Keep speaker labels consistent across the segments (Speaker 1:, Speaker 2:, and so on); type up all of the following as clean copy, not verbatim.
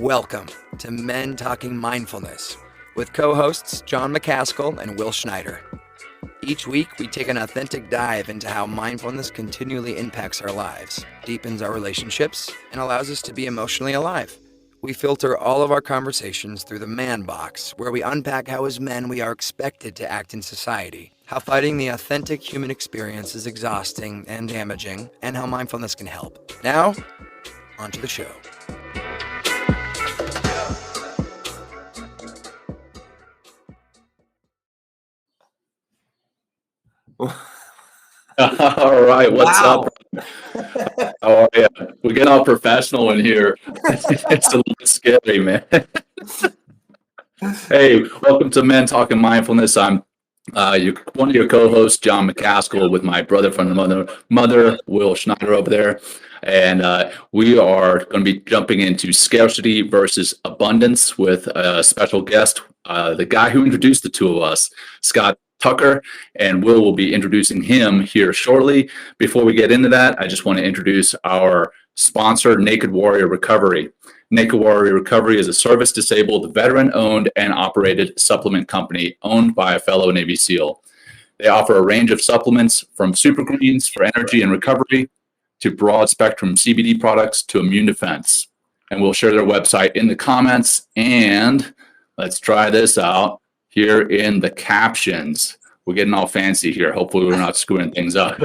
Speaker 1: Welcome to Men Talking Mindfulness with co-hosts John McCaskill and Will Schneider. Each week, we take an authentic dive into how mindfulness continually impacts our lives, deepens our relationships, and allows us to be emotionally alive. We filter all of our conversations through the man box, where we unpack how as men we are expected to act in society, how fighting the authentic human experience is exhausting and damaging, and how mindfulness can help. Now, on to the show.
Speaker 2: All right, what's up? How are you? We're getting all professional in here. It's a little scary, man. Hey, welcome to Men Talking Mindfulness. I'm one of your co-hosts, Jon McCaskill, with my brother from the mother, Will Schneider over there. And we are going to be jumping into scarcity versus abundance with a special guest, the guy who introduced the two of us, Scott Tucker, and will be introducing him here shortly. Before we get into that, I just want to introduce our sponsor, Naked Warrior Recovery. Naked Warrior Recovery is a service-disabled, veteran-owned and operated supplement company owned by a fellow Navy SEAL. They offer a range of supplements from super greens for energy and recovery to broad-spectrum CBD products to immune defense. And we'll share their website in the comments. And let's try this out here in the captions. We're getting all fancy here. Hopefully we're not screwing things up.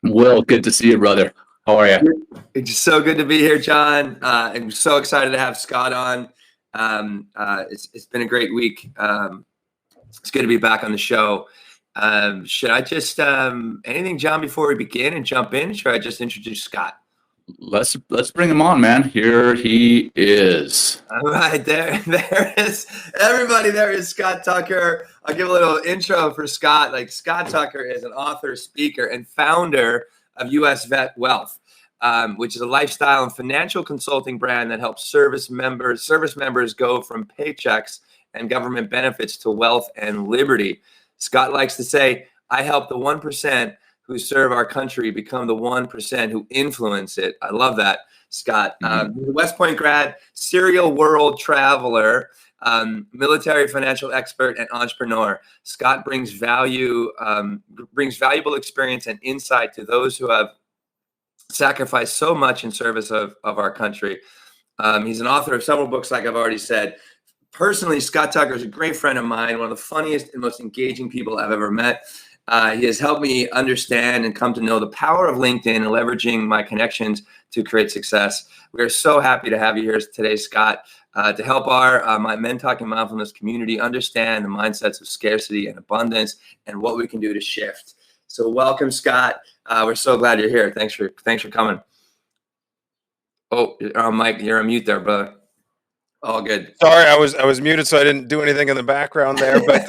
Speaker 2: Will, good to see you, brother. How are you?
Speaker 1: It's so good to be here, John. I'm so excited to have Scott on. It's been a great week. It's good to be back on the show. Should I just anything, John, before we begin and jump in? Should I just introduce Scott?
Speaker 2: Let's bring him on, man. Here he is.
Speaker 1: All right, there is everybody. There is Scott Tucker. I'll give a little intro for Scott. Scott Tucker is an author, speaker, and founder of US Vet Wealth, which is a lifestyle and financial consulting brand that helps service members go from paychecks and government benefits to wealth and liberty. Scott likes to say, I help the 1% who serve our country become the 1% who influence it. I love that, Scott. West Point grad, serial world traveler, military financial expert, and entrepreneur. Scott brings valuable experience and insight to those who have sacrificed so much in service of our country. He's an author of several books, like I've already said. Personally, Scott Tucker is a great friend of mine, one of the funniest and most engaging people I've ever met. He has helped me understand and come to know the power of LinkedIn and leveraging my connections to create success. We are so happy to have you here today, Scott, to help my Men Talking Mindfulness community understand the mindsets of scarcity and abundance and what we can do to shift. So welcome, Scott. We're so glad you're here. Thanks for coming. Oh, you're on mic. You're on mute there, brother. All good.
Speaker 3: Sorry, I was muted, so I didn't do anything in the background there. But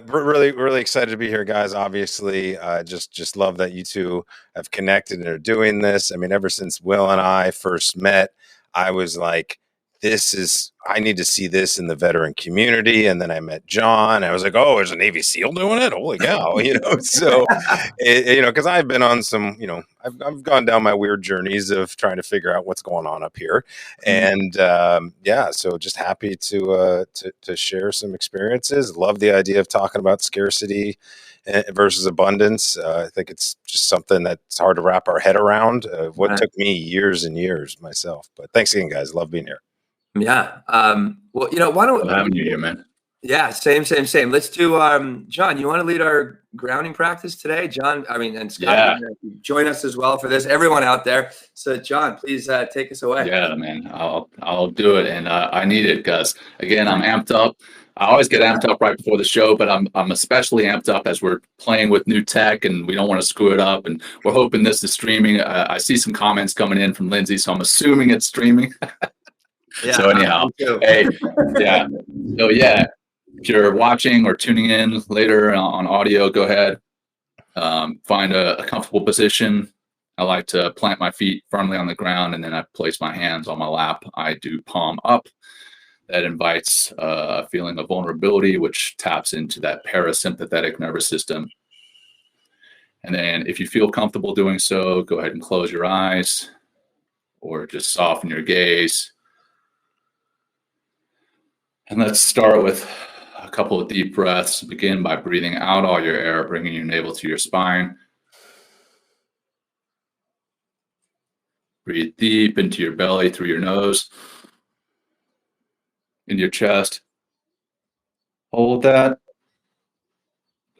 Speaker 3: really excited to be here, guys. Obviously, just love that you two have connected and are doing this. I mean, ever since Will and I first met, I was like, I need to see this in the veteran community. And then I met John. I was like, oh, there's a Navy SEAL doing it. Holy cow. So, because I've been on some, I've gone down my weird journeys of trying to figure out what's going on up here. And so just happy to share some experiences. Love the idea of talking about scarcity versus abundance. I think it's just something that's hard to wrap our head around. What took me years and years myself. But thanks again, guys. Love being here.
Speaker 1: Yeah. Why don't
Speaker 2: Love having you here, man.
Speaker 1: Yeah, same. Let's do, John, you want to lead our grounding practice today? John, and Scott, join us as well for this, everyone out there. So John, please take us away.
Speaker 2: Yeah, man, I'll do it. And I need it because, again, I'm amped up. I always get amped up right before the show, but I'm especially amped up as we're playing with new tech and we don't want to screw it up. And we're hoping this is streaming. I see some comments coming in from Lindsay, so I'm assuming it's streaming.
Speaker 1: Yeah,
Speaker 2: so anyhow, hey, yeah. So yeah, if you're watching or tuning in later on audio, go ahead, find a comfortable position. I like to plant my feet firmly on the ground, and then I place my hands on my lap. I do palm up. That invites a feeling of vulnerability, which taps into that parasympathetic nervous system. And then if you feel comfortable doing so, go ahead and close your eyes. or just soften your gaze. And let's start with a couple of deep breaths. Begin by breathing out all your air, bringing your navel to your spine. Breathe deep into your belly through your nose, into your chest. Hold that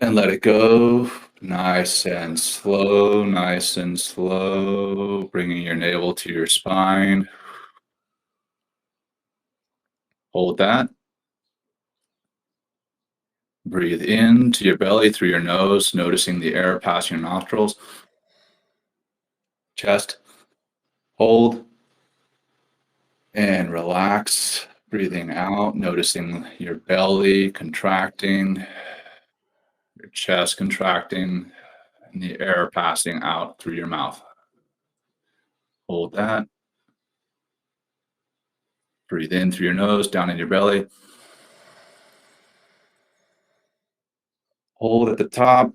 Speaker 2: and let it go. Nice and slow, nice and slow. Bringing your navel to your spine. Hold that. Breathe into your belly through your nose, noticing the air passing your nostrils. Chest. Hold. And relax. Breathing out, noticing your belly contracting, your chest contracting, and the air passing out through your mouth. Hold that. Breathe in through your nose, down in your belly. Hold at the top.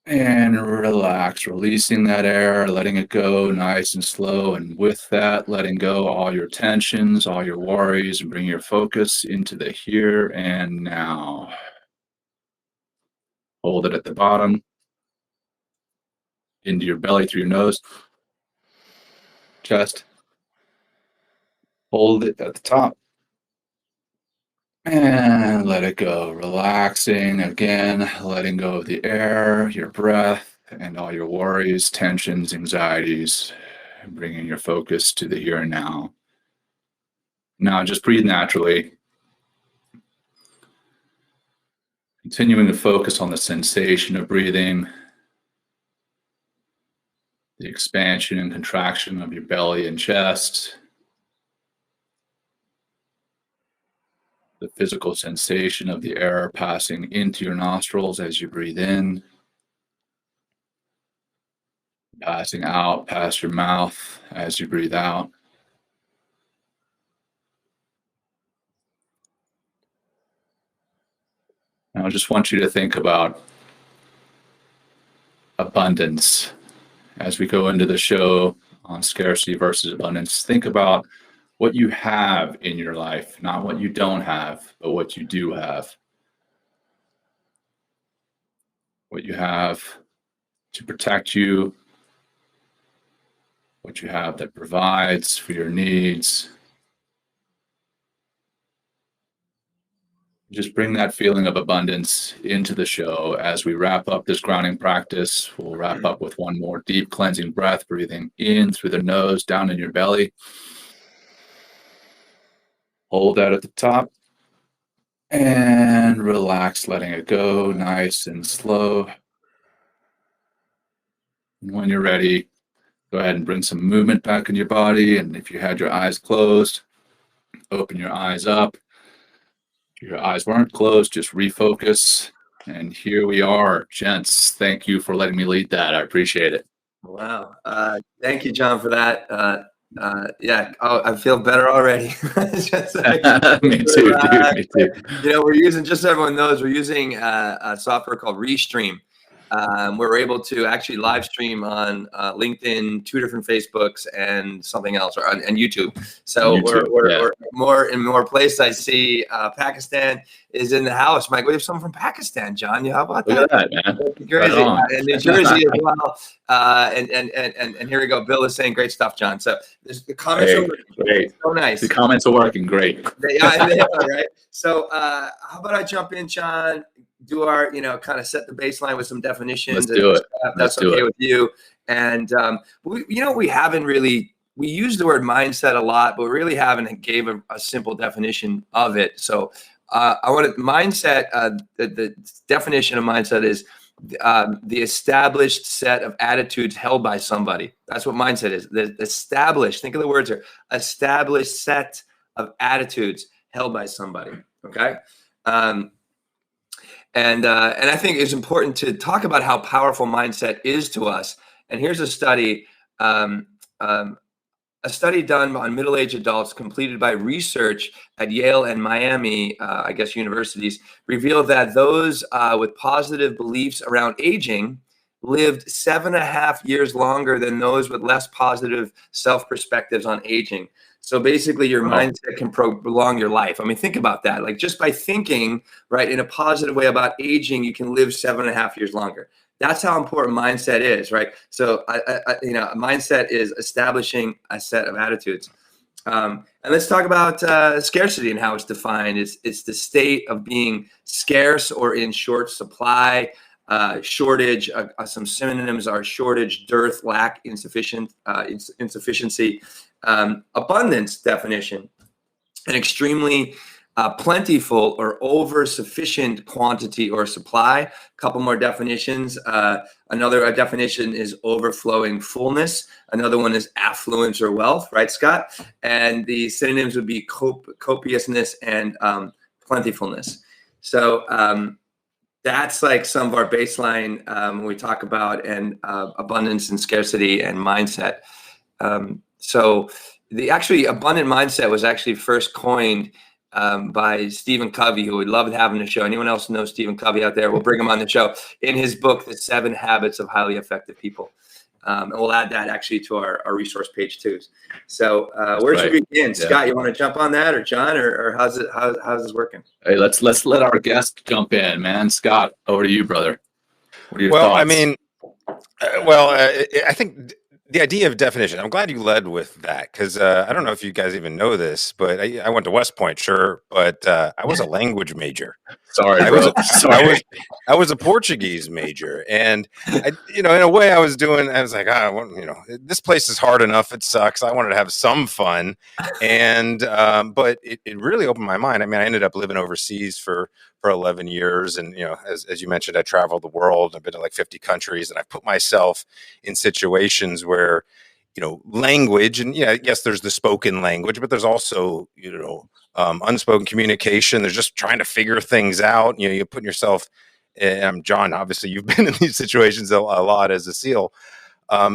Speaker 2: And relax, releasing that air, letting it go nice and slow. And with that, letting go all your tensions, all your worries, and bring your focus into the here and now. Hold it at the bottom, into your belly through your nose, chest. Hold it at the top. And let it go, relaxing again, letting go of the air, your breath, and all your worries, tensions, anxieties, and bringing your focus to the here and now. Now just breathe naturally, continuing to focus on the sensation of breathing, the expansion and contraction of your belly and chest, the physical sensation of the air passing into your nostrils as you breathe in, passing out past your mouth as you breathe out. Now, I just want you to think about abundance as we go into the show on scarcity versus abundance. Think about what you have in your life, not what you don't have, but what you do have. What you have to protect you, what you have that provides for your needs. Just bring that feeling of abundance into the show as we wrap up this grounding practice. We'll wrap up with one more deep cleansing breath, breathing in through the nose, down in your belly. Hold that at the top and relax, letting it go nice and slow. And when you're ready, go ahead and bring some movement back in your body. And if you had your eyes closed, open your eyes up. If your eyes weren't closed, just refocus. And here we are, gents. Thank you for letting me lead that. I appreciate it.
Speaker 1: Wow. Thank you, John, for that. Yeah, I feel better already. Just like,
Speaker 2: Me too, dude. Me too.
Speaker 1: You know, we're using, just so everyone knows, we're using a software called Restream. We're able to actually live stream on LinkedIn, 2 different Facebooks, and something else, and YouTube. So
Speaker 2: YouTube,
Speaker 1: we're more and more places. I see Pakistan is in the house. Mike, we have someone from Pakistan, John. How about that?
Speaker 2: Look at that, man.
Speaker 1: Crazy.
Speaker 2: Right on.
Speaker 1: And New Jersey as well. And here we go. Bill is saying great stuff, John. So the comments are
Speaker 2: great.
Speaker 1: So nice.
Speaker 2: The comments are working great.
Speaker 1: They are, right? So how about I jump in, John? Do our, kind of set the baseline with some definitions.
Speaker 2: Let's do it.
Speaker 1: That's okay with you. And we haven't really, we use the word mindset a lot, but we really haven't gave a simple definition of it. So I want to mindset. The definition of mindset is the established set of attitudes held by somebody. That's what mindset is. The established. Think of the words here. Established set of attitudes held by somebody. Okay. And I think it's important to talk about how powerful mindset is to us. And here's a study done on middle-aged adults completed by research at Yale and Miami, universities, revealed that those with positive beliefs around aging lived 7.5 years longer than those with less positive self-perspectives on aging. So basically your mindset can prolong your life. I mean, think about that. Like just by thinking, right, in a positive way about aging, you can live 7.5 years longer. That's how important mindset is, right? So, mindset is establishing a set of attitudes. And let's talk about scarcity and how it's defined. It's the state of being scarce or in short supply. Shortage. Some synonyms are shortage, dearth, lack, insufficiency. Abundance definition: an extremely plentiful or over sufficient quantity or supply. A couple more definitions. Another definition is overflowing fullness. Another one is affluence or wealth, right, Scott? And the synonyms would be copiousness and plentifulness. So that's like some of our baseline when we talk about abundance and scarcity and mindset. So the actually abundant mindset was actually first coined by Stephen Covey, who would love having the show. Anyone else know Stephen Covey out there? We'll bring him on the show in his book, The 7 Habits of Highly Effective People. And we'll add that actually to our resource page too. So where should we begin? Yeah. Scott, you want to jump on that, or John, or how's this working?
Speaker 2: Hey, let's let our guest jump in, man. Scott, over to you, brother. What are your
Speaker 3: thoughts?
Speaker 2: I
Speaker 3: mean, I think the idea of definition, I'm glad you led with that, because I don't know if you guys even know this, but I went to West Point, sure, but I was a language major.
Speaker 2: Sorry, bro.
Speaker 3: I was a Portuguese major, and in a way, I was like, this place is hard enough. It sucks. I wanted to have some fun, and but it really opened my mind. I mean, I ended up living overseas for 11 years, and as you mentioned, I traveled the world. I've been to like 50 countries, and I put myself in situations where language, and yes, there's the spoken language, but there's also unspoken communication. There's just trying to figure things out. You're putting yourself. John, obviously, you've been in these situations a lot as a SEAL.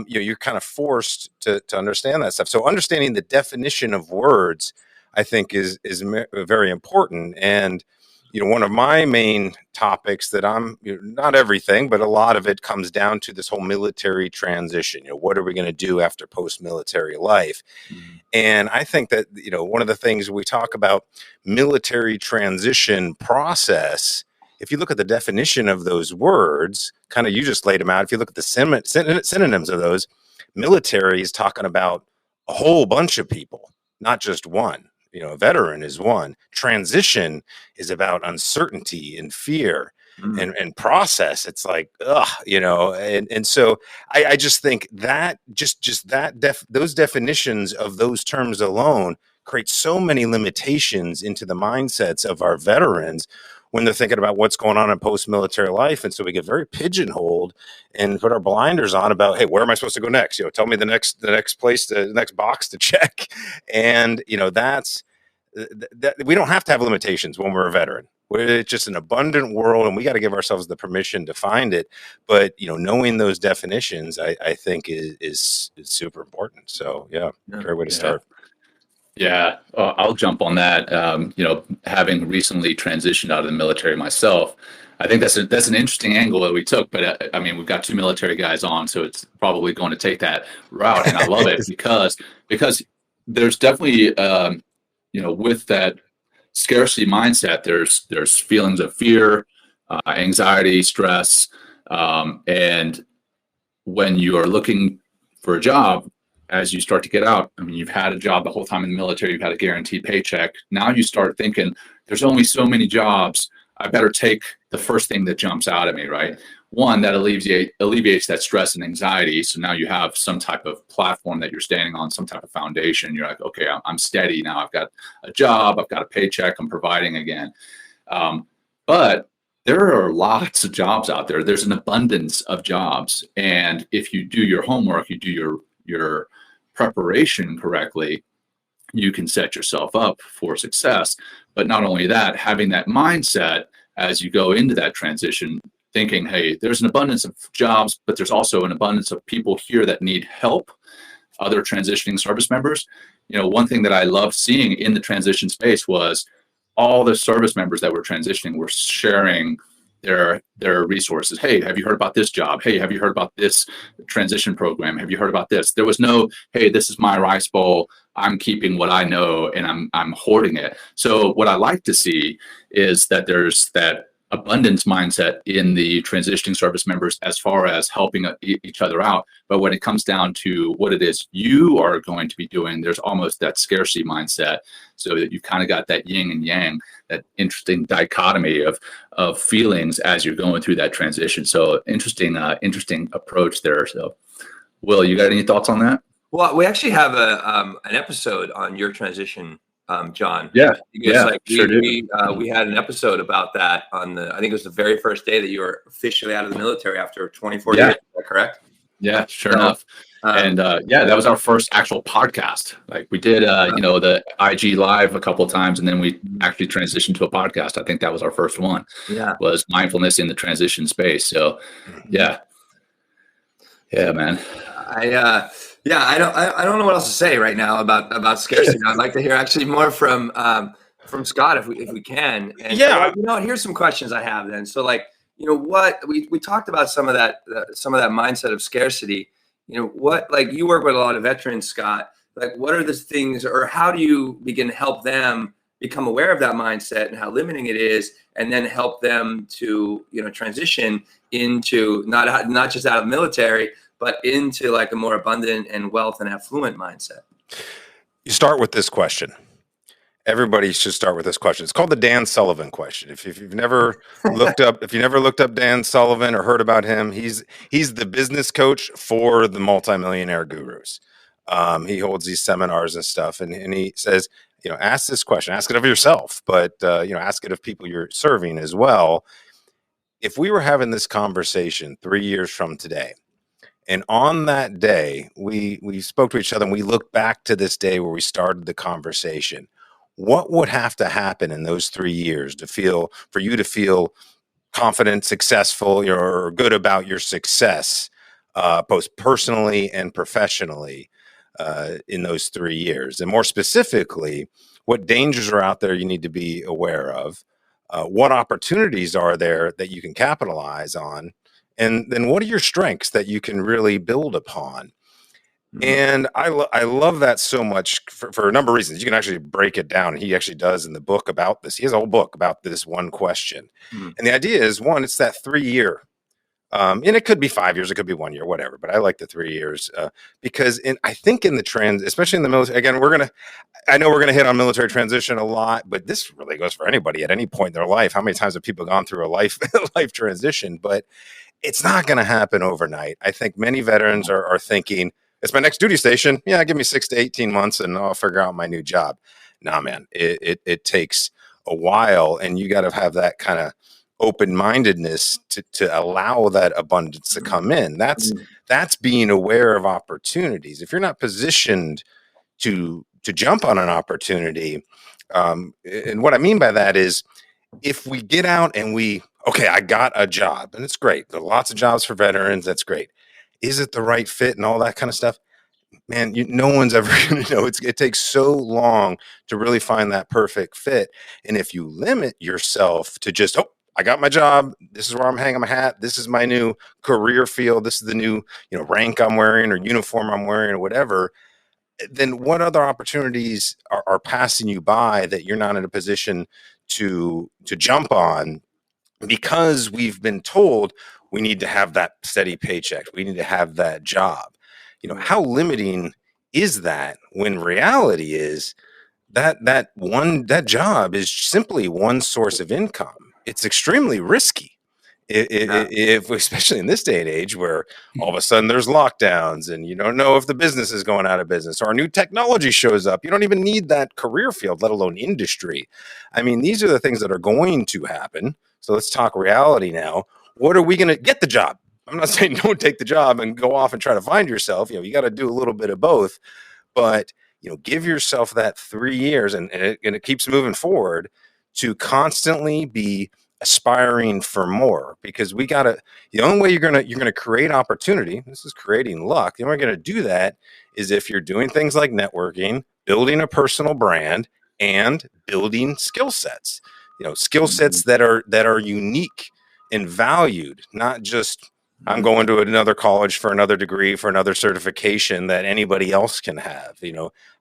Speaker 3: You're kind of forced to understand that stuff. So understanding the definition of words, I think, is very important. And one of my main topics that I'm not everything, but a lot of it comes down to this whole military transition. What are we going to do after post-military life? Mm-hmm. And I think that, one of the things we talk about military transition process, if you look at the definition of those words, kind of you just laid them out. If you look at the synonyms of those, military is talking about a whole bunch of people, not just one. A veteran is one. Transition is about uncertainty and fear and process. It's like, and so I just think that those definitions of those terms alone create so many limitations into the mindsets of our veterans when they're thinking about what's going on in post-military life. And so we get very pigeonholed and put our blinders on about, hey, where am I supposed to go next? Tell me the next place, the next box to check. And, that's that we don't have to have limitations when we're a veteran. It's just an abundant world, and we got to give ourselves the permission to find it. But, knowing those definitions, I think is super important. So, great way to start.
Speaker 2: Yeah, I'll jump on that. Having recently transitioned out of the military myself, I think that's an interesting angle that we took. But we've got 2 military guys on, so it's probably going to take that route, and I love it because there's definitely with that scarcity mindset, there's feelings of fear, anxiety, stress, and when you are looking for a job. As you start to get out, you've had a job the whole time in the military, you've had a guaranteed paycheck. Now you start thinking, there's only so many jobs. I better take the first thing that jumps out at me, right? One, that alleviates that stress and anxiety. So now you have some type of platform that you're standing on, some type of foundation. You're like, okay, I'm steady now. I've got a job, I've got a paycheck, I'm providing again. But there are lots of jobs out there. There's an abundance of jobs. And if you do your homework, you do your preparation correctly, you can set yourself up for success. But not only that, having that mindset as you go into that transition, thinking, hey, there's an abundance of jobs, but there's also an abundance of people here that need help, other transitioning service members. One thing that I loved seeing in the transition space was all the service members that were transitioning were sharing their resources. Hey, have you heard about this job? Hey, have you heard about this transition program? Have you heard about this? There was no, hey, this is my rice bowl. I'm keeping what I know and I'm hoarding it. So what I like to see is that there's that abundance mindset in the transitioning service members as far as helping each other out. But when it comes down to what it is you are going to be doing, there's almost that scarcity mindset. So that you kind of got that yin and yang, that interesting dichotomy of feelings as you're going through that transition. So interesting approach there. So Will, you got any thoughts on that?
Speaker 1: Well, we actually have an episode on your transition, John.
Speaker 2: Yeah,
Speaker 1: because
Speaker 2: sure do.
Speaker 1: we had an episode about that on I think it was the very first day that you were officially out of the military after 24 years. Is that correct?
Speaker 2: Yeah, sure enough. And that was our first actual podcast. Like we did, the IG live a couple of times, and then we actually transitioned to a podcast. I think that was our first one.
Speaker 1: Yeah,
Speaker 2: was mindfulness in the transition space. So, yeah, man.
Speaker 1: I don't know what else to say right now about scarcity. I'd like to hear actually more from Scott if we can. And here's some questions I have then. So what we talked about some of that mindset of scarcity. What, like, you work with a lot of veterans, Scott. Like, what are the things, or how do you begin to help them become aware of that mindset and how limiting it is, and then help them to transition into not just out of the military, but into like a more abundant and wealth and affluent mindset?
Speaker 3: You start with this question. Everybody should start with this question. It's called the Dan Sullivan question. If you've never looked up Dan Sullivan or heard about him, he's the business coach for the multimillionaire gurus. He holds these seminars and stuff, and he says, ask this question, ask it of yourself, but ask it of people you're serving as well. If we were having this conversation 3 years from today, and on that day we spoke to each other and we looked back to this day where we started the conversation, what would have to happen in those 3 years for you to feel confident, successful, or good about your success, both personally and professionally, in those 3 years? And more specifically, what dangers are out there you need to be aware of? What opportunities are there that you can capitalize on? And then what are your strengths that you can really build upon? And I love that so much for a number of reasons. You can actually break it down. He actually does in the book about this. He has a whole book about this one question. And the idea is, one, it's that 3 year. And it could be 5 years, it could be 1 year, whatever. But I like the 3 years because I think in the especially in the military, again, I know we're going to hit on military transition a lot, but this really goes for anybody at any point in their life. How many times have people gone through a life transition? But it's not going to happen overnight. I think many veterans are thinking, it's my next duty station. Yeah, give me 6 to 18 months and I'll figure out my new job. Nah, man, it takes a while, and you got to have that kind of open-mindedness to allow that abundance to come in. That's being aware of opportunities. If you're not positioned to jump on an opportunity, and what I mean by that is, if we get out and I got a job, and it's great. There are lots of jobs for veterans. That's great. Is it the right fit and all that kind of stuff? Man, no one's ever going to know. It takes so long to really find that perfect fit. And if you limit yourself to just, I got my job, this is where I'm hanging my hat, this is my new career field, this is the new rank I'm wearing or uniform I'm wearing or whatever, then what other opportunities are passing you by that you're not in a position to jump on, because we've been told we need to have that steady paycheck, we need to have that job? How limiting is that, when reality is that job is simply one source of income? It's extremely risky. If especially in this day and age where all of a sudden there's lockdowns and you don't know if the business is going out of business or new technology shows up, you don't even need that career field, let alone industry. I mean, these are the things that are going to happen. So let's talk reality now. What are we going to get the job? I'm not saying don't take the job and go off and try to find yourself. You got to do a little bit of both, but give yourself that 3 years, and it keeps moving forward, to constantly be aspiring for more. Because the only way you're gonna create opportunity, this is creating luck. The only way you're gonna do that is if you're doing things like networking, building a personal brand, and building skill sets. Skill sets that are unique and valued, not just I'm going to another college for another degree, for another certification that anybody else can have.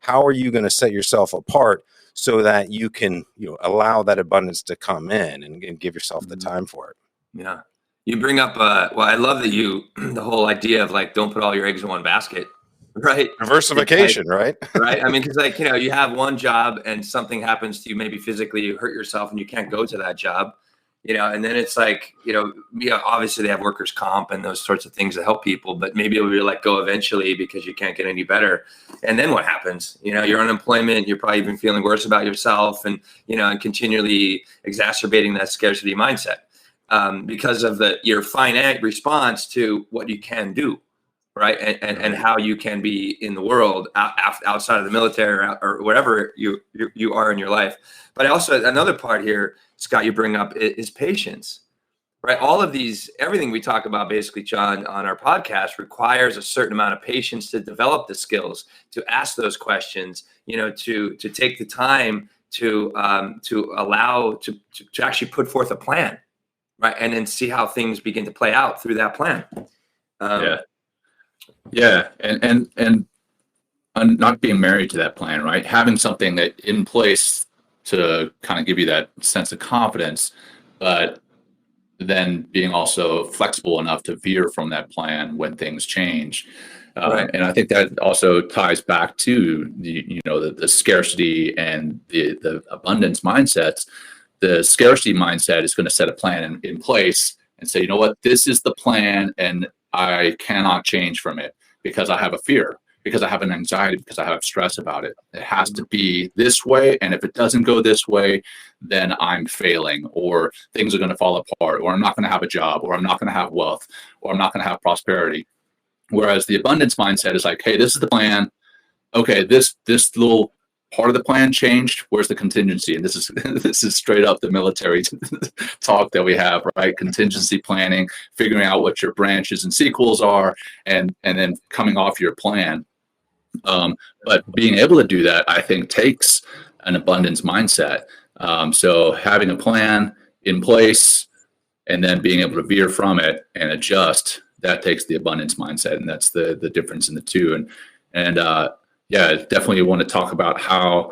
Speaker 3: How are you going to set yourself apart so that you can, allow that abundance to come in and give yourself the time for it?
Speaker 1: Yeah. You bring up, well, I love that the whole idea of like, don't put all your eggs in one basket, right?
Speaker 3: Diversification, right?
Speaker 1: Right. I mean, because like, you have one job and something happens to you, maybe physically you hurt yourself and you can't go to that job, and then it's like, obviously they have workers' comp and those sorts of things that help people, but maybe it'll be let go eventually because you can't get any better. And then what happens? Your unemployment, you're probably even feeling worse about yourself and, and continually exacerbating that scarcity mindset. Because of your finite response to what you can do, right? And how you can be in the world outside of the military or whatever you are in your life. But also another part here, Scott, you bring up is patience, right? All of these, everything we talk about basically, Jon, on our podcast requires a certain amount of patience to develop the skills, to ask those questions, to take the time to allow to actually put forth a plan. Right. And then see how things begin to play out through that plan.
Speaker 2: Yeah. And not being married to that plan, right? Having something that in place to kind of give you that sense of confidence, but then being also flexible enough to veer from that plan when things change. Right. And I think that also ties back to the scarcity and the abundance mindsets. The scarcity mindset is going to set a plan in place and say, you know what, this is the plan and I cannot change from it because I have a fear, because I have an anxiety, because I have stress about it. It has to be this way. And if it doesn't go this way, then I'm failing, or things are going to fall apart, or I'm not going to have a job, or I'm not going to have wealth, or I'm not going to have prosperity. Whereas the abundance mindset is like, hey, this is the plan. Okay, this little part of the plan changed. Where's the contingency? And this is straight up the military talk that we have, right? Contingency planning, figuring out what your branches and sequels are, and then coming off your plan. But being able to do that, I think, takes an abundance mindset. So having a plan in place and then being able to veer from it and adjust, that takes the abundance mindset, and that's the difference in the two. And yeah, definitely want to talk about how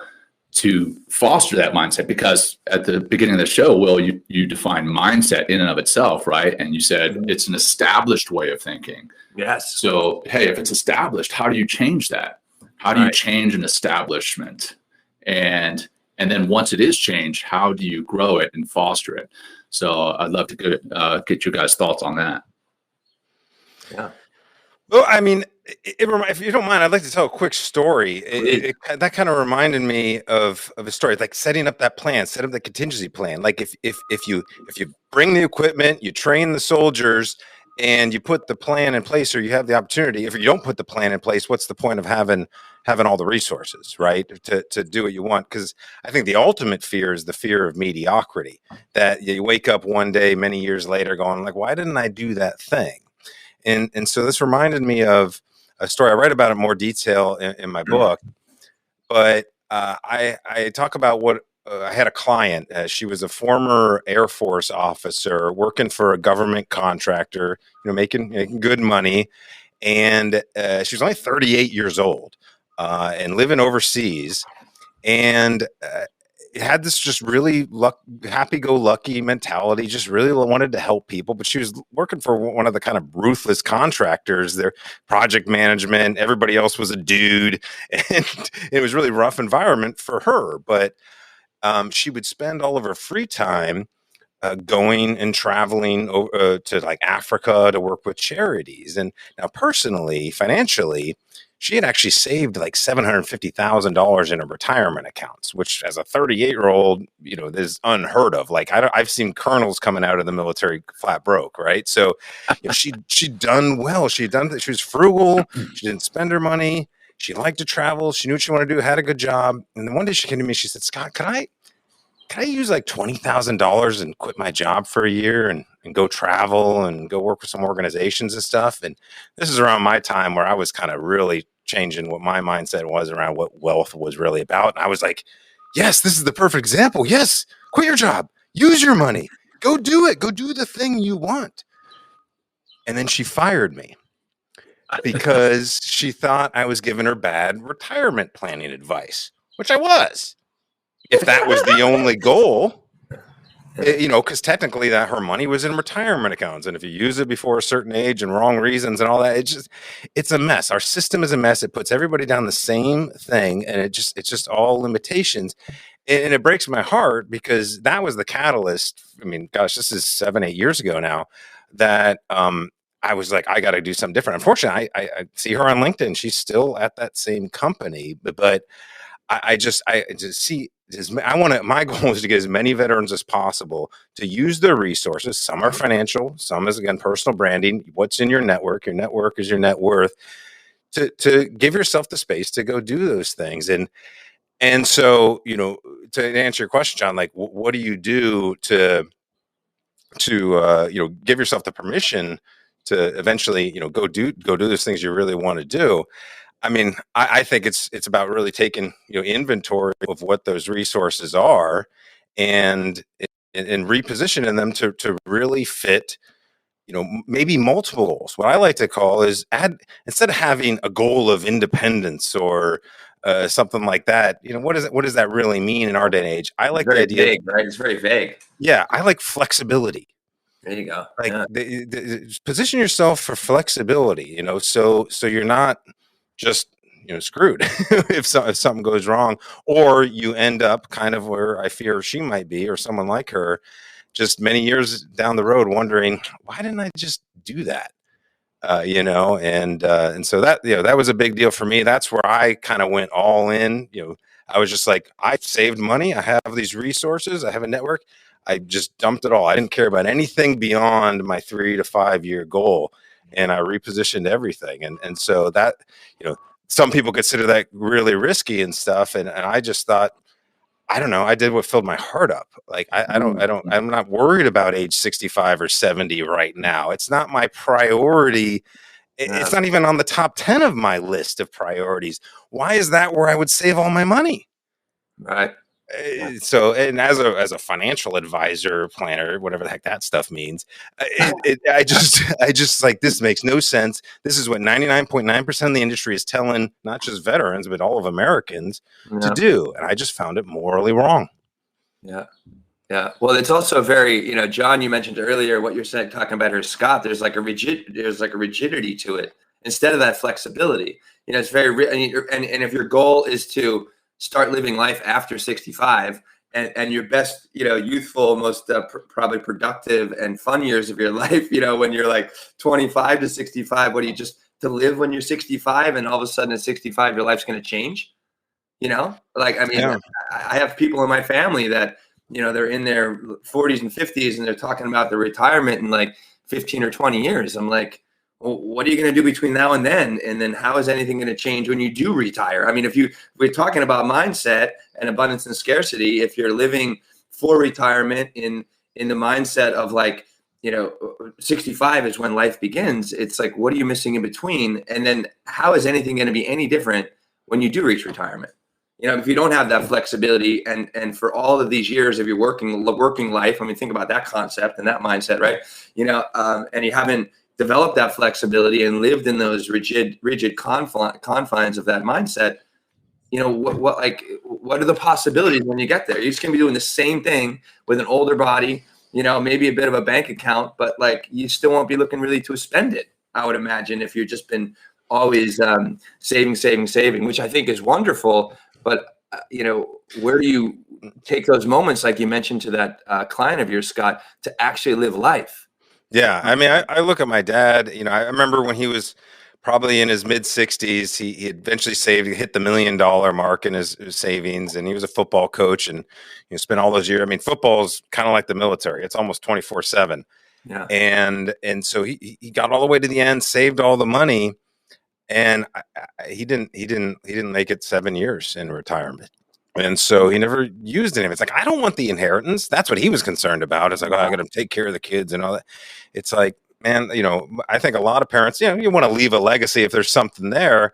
Speaker 2: to foster that mindset, because at the beginning of the show, Will, you define mindset in and of itself, right? And you said it's an established way of thinking.
Speaker 1: Yes.
Speaker 2: So, hey, if it's established, how do you change that? How do you change an establishment? And then once it is changed, how do you grow it and foster it? So I'd love to get you guys' thoughts on that.
Speaker 1: Yeah.
Speaker 3: Well, I mean, if you don't mind, I'd like to tell a quick story. That kind of reminded me of a story, like setting up that plan, set up the contingency plan. Like if you bring the equipment, you train the soldiers, and you put the plan in place, or you have the opportunity. If you don't put the plan in place, what's the point of having all the resources, right, to do what you want? Because I think the ultimate fear is the fear of mediocrity. That you wake up one day, many years later, going like, "Why didn't I do that thing?" And so this reminded me of a story. I write about it in more detail in my book, but I talk about what I had a client. She was a former Air Force officer working for a government contractor, making good money, and she was only 38 years old and living overseas, and had this just really happy-go-lucky mentality, just really wanted to help people. But she was working for one of the kind of ruthless contractors. Their project management, everybody else was a dude, and it was really rough environment for her. But she would spend all of her free time going and traveling to like Africa to work with charities. And now personally, financially, she had actually saved like $750,000 in her retirement accounts, which as a 38-year-old, is unheard of. Like I've seen colonels coming out of the military flat broke, right? So she'd done well. She was frugal. She didn't spend her money. She liked to travel. She knew what she wanted to do, had a good job. And then one day she came to me, she said, "Scott, can I use like $20,000 and quit my job for a year and go travel and go work with some organizations and stuff?" And this is around my time where I was kind of really changing what my mindset was around what wealth was really about. And I was like, yes, this is the perfect example. Yes, quit your job, use your money, Go do it. Go do the thing you want. And then she fired me because she thought I was giving her bad retirement planning advice, which I was. If that was the only goal, because technically that her money was in retirement accounts. And if you use it before a certain age and wrong reasons and all that, it's a mess. Our system is a mess. It puts everybody down the same thing. And it's just all limitations. And it breaks my heart because that was the catalyst. I mean, gosh, this is 7-8 years ago now that, I was like, I got to do something different. Unfortunately, I see her on LinkedIn. She's still at that same company, but I just see. My goal is to get as many veterans as possible to use their resources. Some are financial, some is, again, personal branding. What's in your network? Your network is your net worth. To give yourself the space to go do those things. And so, to answer your question, John, like, what do you do to give yourself the permission to eventually, go do those things you really want to do? I mean, I think it's about really taking, inventory of what those resources are and repositioning them to really fit, maybe multiple goals. What I like to call is instead of having a goal of independence or something like that, what does that really mean in our day and age? I like the idea,
Speaker 1: vague, right? It's very vague.
Speaker 3: Yeah, I like flexibility.
Speaker 1: There you go.
Speaker 3: Like, position yourself for flexibility, so you're not just, screwed if something goes wrong, or you end up kind of where I fear she might be, or someone like her, just many years down the road wondering, why didn't I just do that? And so that was a big deal for me. That's where I kind of went all in. I was just like, I saved money. I have these resources. I have a network. I just dumped it all. I didn't care about anything beyond my 3 to 5 year goal. And I repositioned everything. And so that, some people consider that really risky and stuff. And I just thought, I don't know, I did what filled my heart up. Like, I'm not worried about age 65 or 70 right now. It's not my priority. It's not even on the top 10 of my list of priorities. Why is that where I would save all my money?
Speaker 1: Right.
Speaker 3: So, and as a financial advisor, planner, whatever the heck that stuff means, I just like, this makes no sense. This is what 99.9% of the industry is telling not just veterans, but all of Americans to do. And I just found it morally wrong.
Speaker 1: Yeah. Yeah. Well, it's also very, John, you mentioned earlier what you're saying, talking about her Scott, there's like a rigidity to it instead of that flexibility. It's very, and if your goal is to start living life after 65 and your best, youthful, most probably productive and fun years of your life, when you're like 25 to 65, what do you just to live when you're 65 and all of a sudden at 65, your life's going to change, like, I mean, yeah. I have people in my family that, they're in their 40s and 50s and they're talking about their retirement in like 15 or 20 years. I'm like, well, what are you going to do between now and then? And then how is anything going to change when you do retire? I mean, we're talking about mindset and abundance and scarcity. If you're living for retirement in the mindset of like, 65 is when life begins. It's like, what are you missing in between? And then how is anything going to be any different when you do reach retirement? If you don't have that flexibility and for all of these years of your working life, I mean, think about that concept and that mindset, right? And you haven't developed that flexibility and lived in those rigid confines of that mindset, what are the possibilities when you get there? You're just gonna be doing the same thing with an older body, maybe a bit of a bank account, but like you still won't be looking really to spend it, I would imagine, if you've just been always saving, which I think is wonderful. But where do you take those moments, like you mentioned to that client of yours, Scott, to actually live life?
Speaker 3: Yeah, I mean, I look at my dad. I remember when he was probably in his mid 60s, he eventually hit the $1 million mark in his savings, and he was a football coach, and spent all those years. I mean, football's kind of like the military; it's almost 24/7. Yeah, and so he got all the way to the end, saved all the money, and he didn't make it 7 years in retirement. And so he never used any of it. It's like, I don't want the inheritance. That's what he was concerned about. It's like, I got to take care of the kids and all that. It's like, man, I think a lot of parents, you want to leave a legacy if there's something there,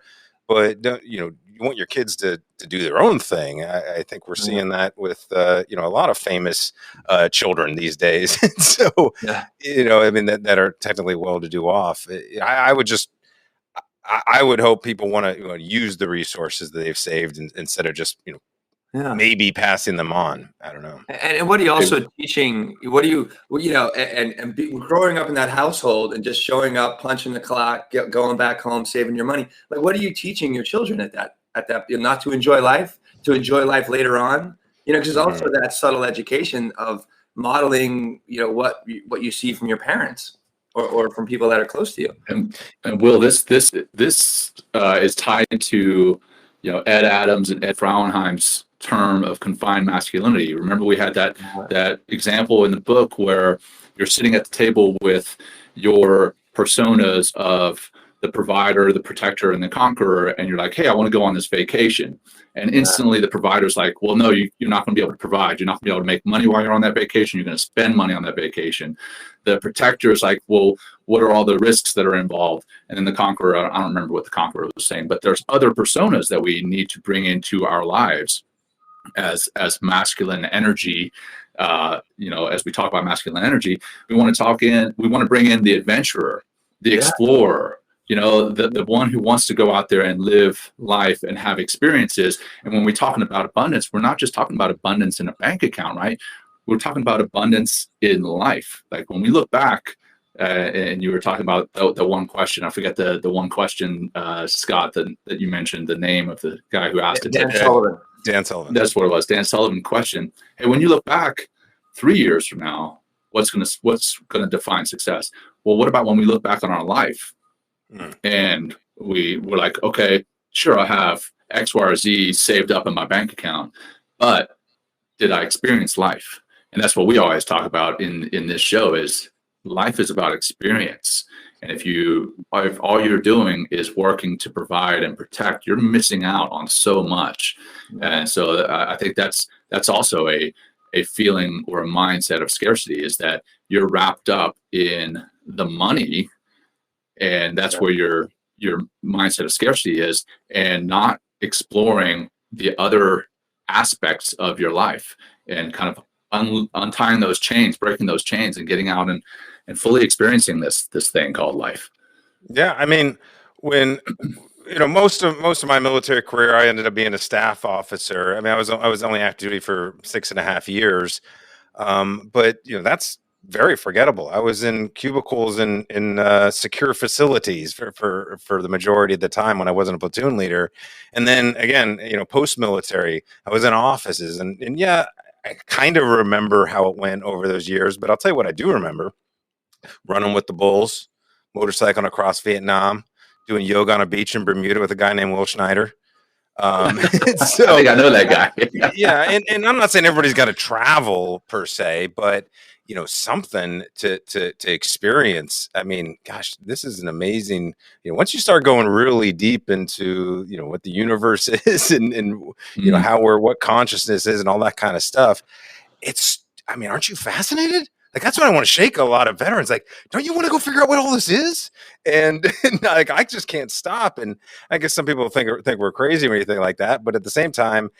Speaker 3: but don't, you want your kids to do their own thing. I think we're seeing that with a lot of famous children these days. So I mean that are technically well-to-do off. I would just I would hope people want to use the resources that they've saved instead of just maybe passing them on. I don't know.
Speaker 1: And what are you also teaching? What do you growing up in that household and just showing up, punching the clock, going back home, saving your money? Like, what are you teaching your children at that not to enjoy life, to enjoy life later on? Because also that subtle education of modeling, what you see from your parents or from people that are close to you.
Speaker 2: And Will, this is tied to Ed Adams and Ed Frauenheim's term of confined masculinity. Remember, we had that example in the book where you're sitting at the table with your personas of the provider, the protector, and the conqueror, and you're like, hey, I want to go on this vacation. And instantly the provider's like, well, no, you're not going to be able to provide. You're not going to be able to make money while you're on that vacation. You're going to spend money on that vacation. The protector is like, well, what are all the risks that are involved? And then the conqueror, I don't remember what the conqueror was saying, but there's other personas that we need to bring into our lives as masculine energy. As we talk about masculine energy, we want to bring in the adventurer, the explorer, the one who wants to go out there and live life and have experiences. And when we're talking about abundance, we're not just talking about abundance in a bank account, right? We're talking about abundance in life. Like when we look back, and you were talking about the one question, I forget the one question, Scott, that you mentioned the name of the guy who asked it.
Speaker 1: Dan Sullivan.
Speaker 3: Dan Sullivan.
Speaker 2: That's what it was. Dan Sullivan question. Hey, when you look back 3 years from now, what's gonna define success? Well, what about when we look back on our life and we're like, okay, sure, I have X, Y, or Z saved up in my bank account, but did I experience life? And that's what we always talk about in this show is life is about experience. And if all you're doing is working to provide and protect, you're missing out on so much. And so I think that's also a feeling or a mindset of scarcity, is that you're wrapped up in the money, and that's where your mindset of scarcity is, and not exploring the other aspects of your life and kind of untying those chains, breaking those chains, and getting out and fully experiencing this thing called life.
Speaker 3: Yeah, I mean, when most of my military career, I ended up being a staff officer. I mean, I was only active duty for 6.5 years, but that's very forgettable. I was in cubicles in secure facilities for the majority of the time when I wasn't a platoon leader, and then again, post military, I was in offices, and yeah, I kind of remember how it went over those years. But I'll tell you what I do remember: running with the bulls, motorcycling across Vietnam, doing yoga on a beach in Bermuda with a guy named Will Schneider. So
Speaker 2: I think I know that guy.
Speaker 3: Yeah, and I'm not saying everybody's got to travel per se, but something to experience. I mean, gosh, this is an amazing. Once you start going really deep into what the universe is and what consciousness is and all that kind of stuff, I mean, aren't you fascinated? Like, that's what I want to shake a lot of veterans. Like, don't you want to go figure out what all this is? And like, I just can't stop. And I guess some people think we're crazy or anything like that. But at the same time,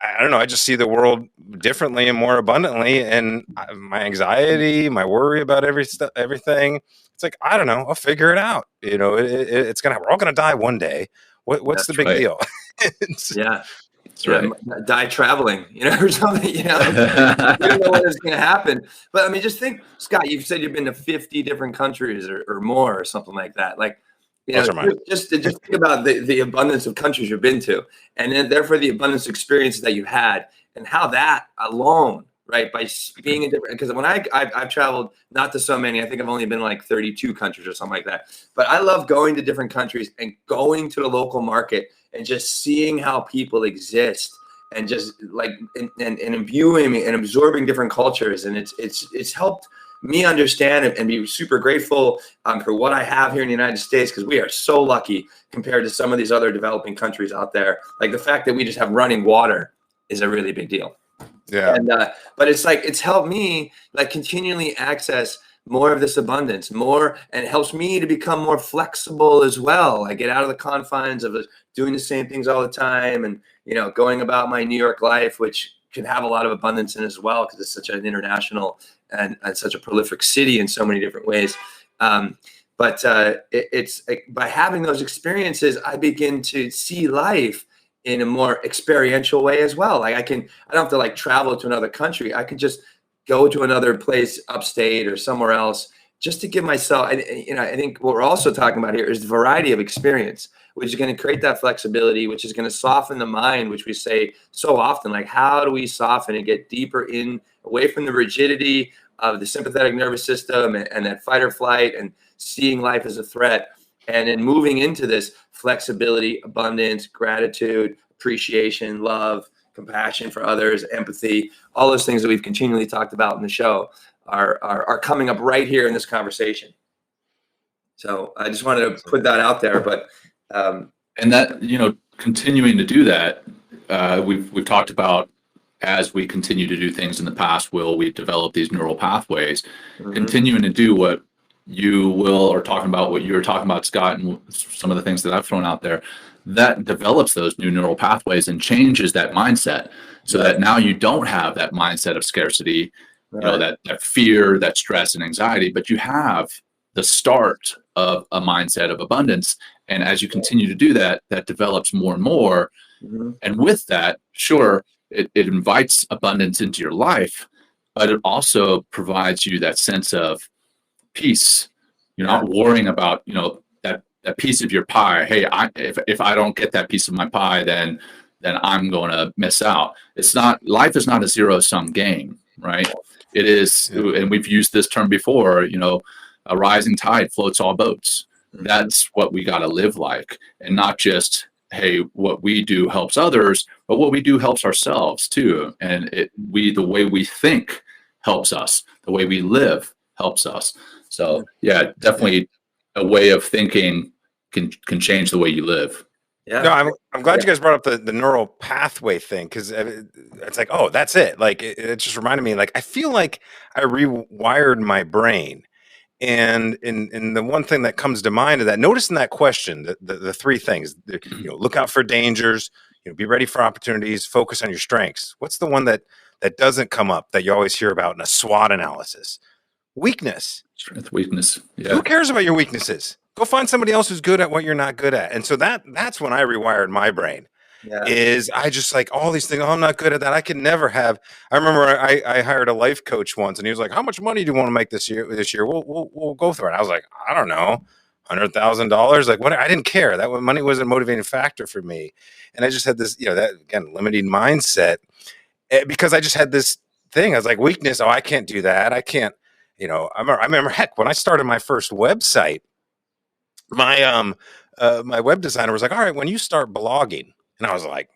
Speaker 3: I don't know. I just see the world differently and more abundantly. And my anxiety, my worry about everything, it's like, I don't know. I'll figure it out. We're all gonna die one day. What's the big deal?
Speaker 1: Yeah. Right. Die traveling, or something, you don't know when it's going to happen. But I mean, just think, Scott, you've said you've been to 50 different countries or more or something like that. Like, just think about the abundance of countries you've been to, and then therefore the abundance of experiences that you've had, and how that alone, right, by being in different, because when I've traveled not to so many, I think I've only been like 32 countries or something like that. But I love going to different countries and going to the local market and just seeing how people exist, and just like and imbuing and absorbing different cultures, and it's helped me understand and be super grateful for what I have here in the United States, because we are so lucky compared to some of these other developing countries out there. Like the fact that we just have running water is a really big deal.
Speaker 3: Yeah.
Speaker 1: And but it's helped me like continually access more of this abundance, and it helps me to become more flexible as well. I get out of the confines of a doing the same things all the time, and going about my New York life, which can have a lot of abundance in as well, because it's such an international and such a prolific city in so many different ways. But it's by having those experiences, I begin to see life in a more experiential way as well. Like I don't have to like travel to another country. I can just go to another place upstate or somewhere else, just to give myself, I think what we're also talking about here is the variety of experience, which is going to create that flexibility, which is going to soften the mind, which we say so often, like, how do we soften and get deeper in, away from the rigidity of the sympathetic nervous system and that fight or flight, and seeing life as a threat, and then moving into this flexibility, abundance, gratitude, appreciation, love, compassion for others, empathy, all those things that we've continually talked about in the show are coming up right here in this conversation. So I just wanted to put that out there. But
Speaker 2: and that, continuing to do that, we've talked about, as we continue to do things in the past, we develop these neural pathways. Continuing to do what you will are talking about, what you're talking about, Scott, and some of the things that I've thrown out there, that develops those new neural pathways and changes that mindset, so that now you don't have that mindset of scarcity, that fear, that stress and anxiety, but you have the start of a mindset of abundance. And as you continue to do that, that develops more and more. And with that, sure, it invites abundance into your life, but it also provides you that sense of peace. You're not worrying about, that piece of your pie. Hey, if I don't get that piece of my pie, then I'm going to miss out. Life is not a zero-sum game, right? It is, and we've used this term before, a rising tide floats all boats. That's what we got to live like, and not just, hey, what we do helps others, but what we do helps ourselves too. And the way we think helps us. The way we live helps us. So yeah, definitely a way of thinking can change the way you live.
Speaker 3: Yeah. No, I'm glad you guys brought up the neural pathway thing, because it's like, oh, that's it. Like it just reminded me, like, I feel like I rewired my brain. And the one thing that comes to mind is that, notice in that question, the three things, look out for dangers, be ready for opportunities, focus on your strengths. What's the one that doesn't come up that you always hear about in a SWOT analysis? Weakness.
Speaker 2: Strength, weakness. Yeah.
Speaker 3: Who cares about your weaknesses? Go find somebody else who's good at what you're not good at. And so that's when I rewired my brain. Is I just like all these things. Oh, I'm not good at that. I can never have. I remember I hired a life coach once, and he was like, "How much money do you want to make this year? We'll go through it." And I was like, "I don't know, $100,000." Like, what? I didn't care. That money wasn't a motivating factor for me, and I just had this, that again, limiting mindset, because I just had this thing. I was like, weakness. Oh, I can't do that. I can't. I remember. Heck, when I started my first website, my my web designer was like, "All right, when you start blogging." And I was like,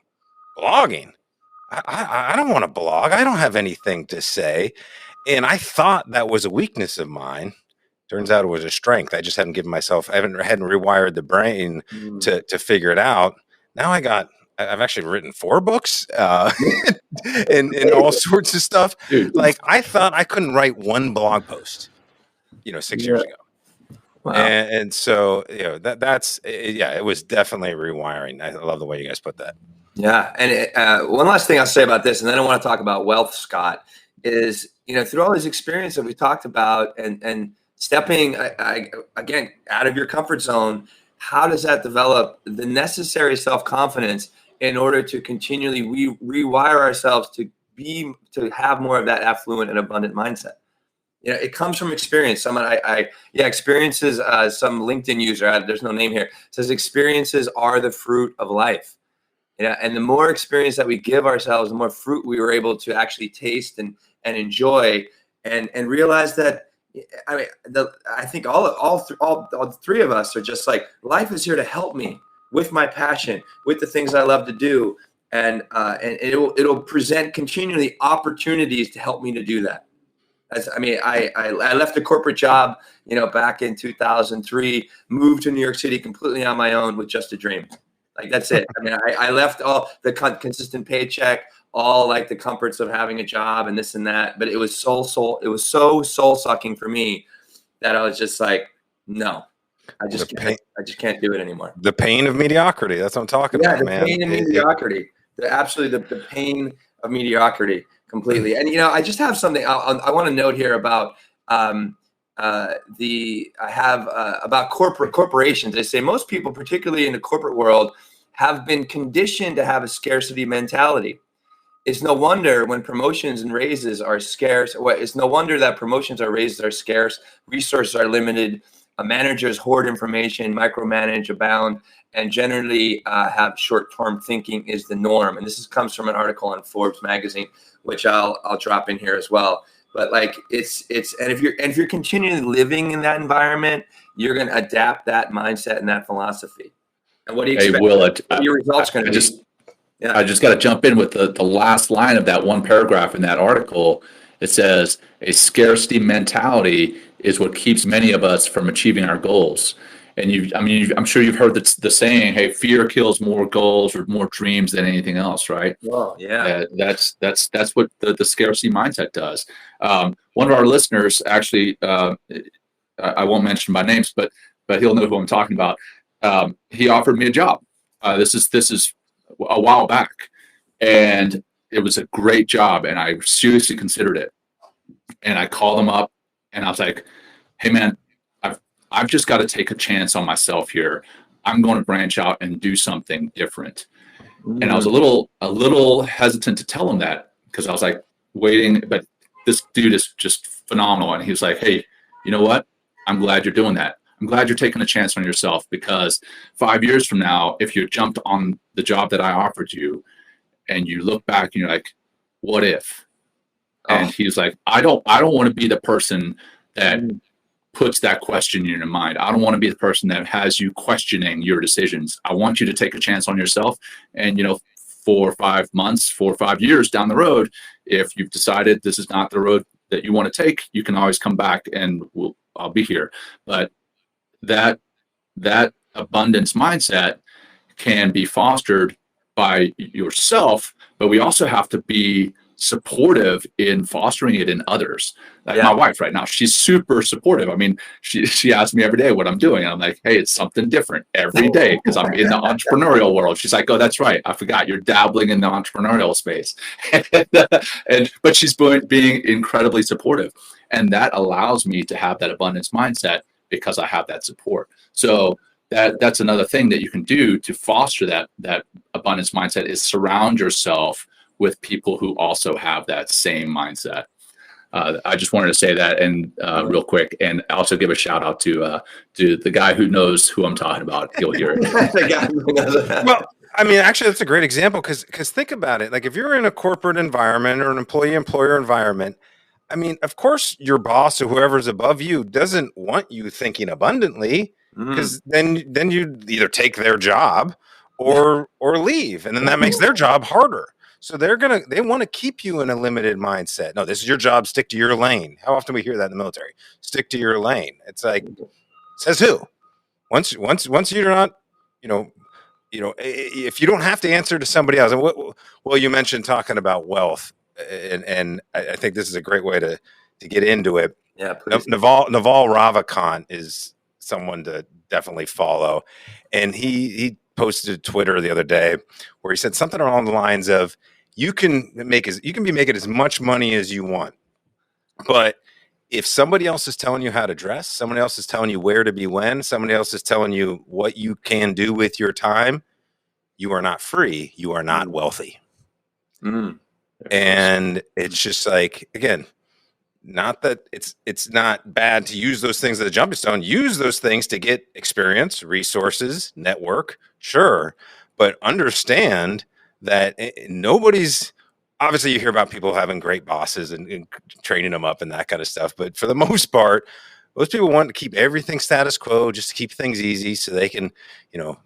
Speaker 3: blogging? I don't want to blog. I don't have anything to say. And I thought that was a weakness of mine. Turns out it was a strength. I just hadn't hadn't rewired the brain to figure it out. Now I've actually written 4 books and all sorts of stuff. Dude. Like, I thought I couldn't write one blog post, 6 years ago. Wow. And so, that's it was definitely rewiring. I love the way you guys put that.
Speaker 1: Yeah. And one last thing I'll say about this, and then I want to talk about wealth, Scott, is, through all these experiences that we talked about and stepping, again, out of your comfort zone, how does that develop the necessary self-confidence in order to continually rewire ourselves to have more of that affluent and abundant mindset? It comes from experience. Experiences, some LinkedIn user, there's no name here, says experiences are the fruit of life. And the more experience that we give ourselves, the more fruit we were able to actually taste and enjoy and realize that, I think all 3 of us are just like, life is here to help me with my passion, with the things I love to do. And it'll present continually opportunities to help me to do that. I left a corporate job, back in 2003, moved to New York City completely on my own with just a dream. Like, that's it. I left all the consistent paycheck, all like the comforts of having a job and this and that. But it was so soul sucking for me that I was just like, no, I just can't do it anymore.
Speaker 3: The pain of mediocrity. That's what I'm talking about,
Speaker 1: the
Speaker 3: man.
Speaker 1: pain of mediocrity. Absolutely, the pain of mediocrity completely. And I just have something I want to note here about about corporations. They say most people, particularly in the corporate world, have been conditioned to have a scarcity mentality. It's no wonder when promotions and raises are scarce. It's no wonder that promotions or raises are scarce. Resources are limited. Managers hoard information, micromanage, abound, and generally have short-term thinking is the norm. And this comes from an article on Forbes magazine, which I'll drop in here as well. But like it's and if you're continually living in that environment, you're going to adapt that mindset and that philosophy. And what do you expect?
Speaker 2: Hey, Will,
Speaker 1: what are your results going to be?
Speaker 2: I just got to jump in with the last line of that one paragraph in that article. It says, a scarcity mentality is what keeps many of us from achieving our goals. And I'm sure you've heard the saying, hey, fear kills more goals or more dreams than anything else, right?
Speaker 1: Well, yeah.
Speaker 2: That's what the scarcity mindset does. One of our listeners, actually, I won't mention by names, but he'll know who I'm talking about. He offered me a job. This is a while back, and it was a great job, and I seriously considered it. And I called him up, and I was like, "Hey, man, I've just got to take a chance on myself here. I'm going to branch out and do something different." And I was a little hesitant to tell him that because I was like waiting, but this dude is just phenomenal, and he was like, "Hey, you know what? I'm glad you're doing that. I'm glad you're taking a chance on yourself, because 5 years from now, if you jumped on the job that I offered you and you look back and you're like, what if?" And he's like, I don't want to be the person that puts that question in your mind. I don't want to be the person that has you questioning your decisions. I want you to take a chance on yourself. And, 4 or 5 months, 4 or 5 years down the road, if you've decided this is not the road that you want to take, you can always come back and I'll be here. But that abundance mindset can be fostered by yourself, but we also have to be supportive in fostering it in others. Like my wife right now, she's super supportive. I mean, she asks me every day what I'm doing. And I'm like, hey, it's something different every day because I'm in the entrepreneurial world. She's like, oh, that's right. I forgot you're dabbling in the entrepreneurial space. But she's being incredibly supportive. And that allows me to have that abundance mindset because I have that support. So that's another thing that you can do to foster that abundance mindset is surround yourself with people who also have that same mindset. I just wanted to say that and real quick, and also give a shout out to the guy who knows who I'm talking about. He'll hear it.
Speaker 1: The guy who knows that.
Speaker 3: Well, I mean, actually, that's a great example because think about it. Like if you're in a corporate environment or an employee-employer environment, I mean, of course, your boss or whoever's above you doesn't want you thinking abundantly, because then you either take their job or leave, and then that makes their job harder. So they want to keep you in a limited mindset. No, this is your job. Stick to your lane. How often we hear that in the military? Stick to your lane. It's like, says who? Once you're not, if you don't have to answer to somebody else. And well, you mentioned talking about wealth, and I think this is a great way to get into it.
Speaker 1: Yeah, please.
Speaker 3: Naval Ravikant is someone to definitely follow, and he posted to Twitter the other day where he said something along the lines of, you can be making as much money as you want, but if somebody else is telling you how to dress, somebody else is telling you where to be when, somebody else is telling you what you can do with your time, you are not free. You are not wealthy. And it's just like, again, not that it's not bad to use those things as a jumping stone. Use those things to get experience, resources, network, sure, but understand that nobody's, obviously you hear about people having great bosses and training them up and that kind of stuff, but for the most part, most people want to keep everything status quo just to keep things easy so they can,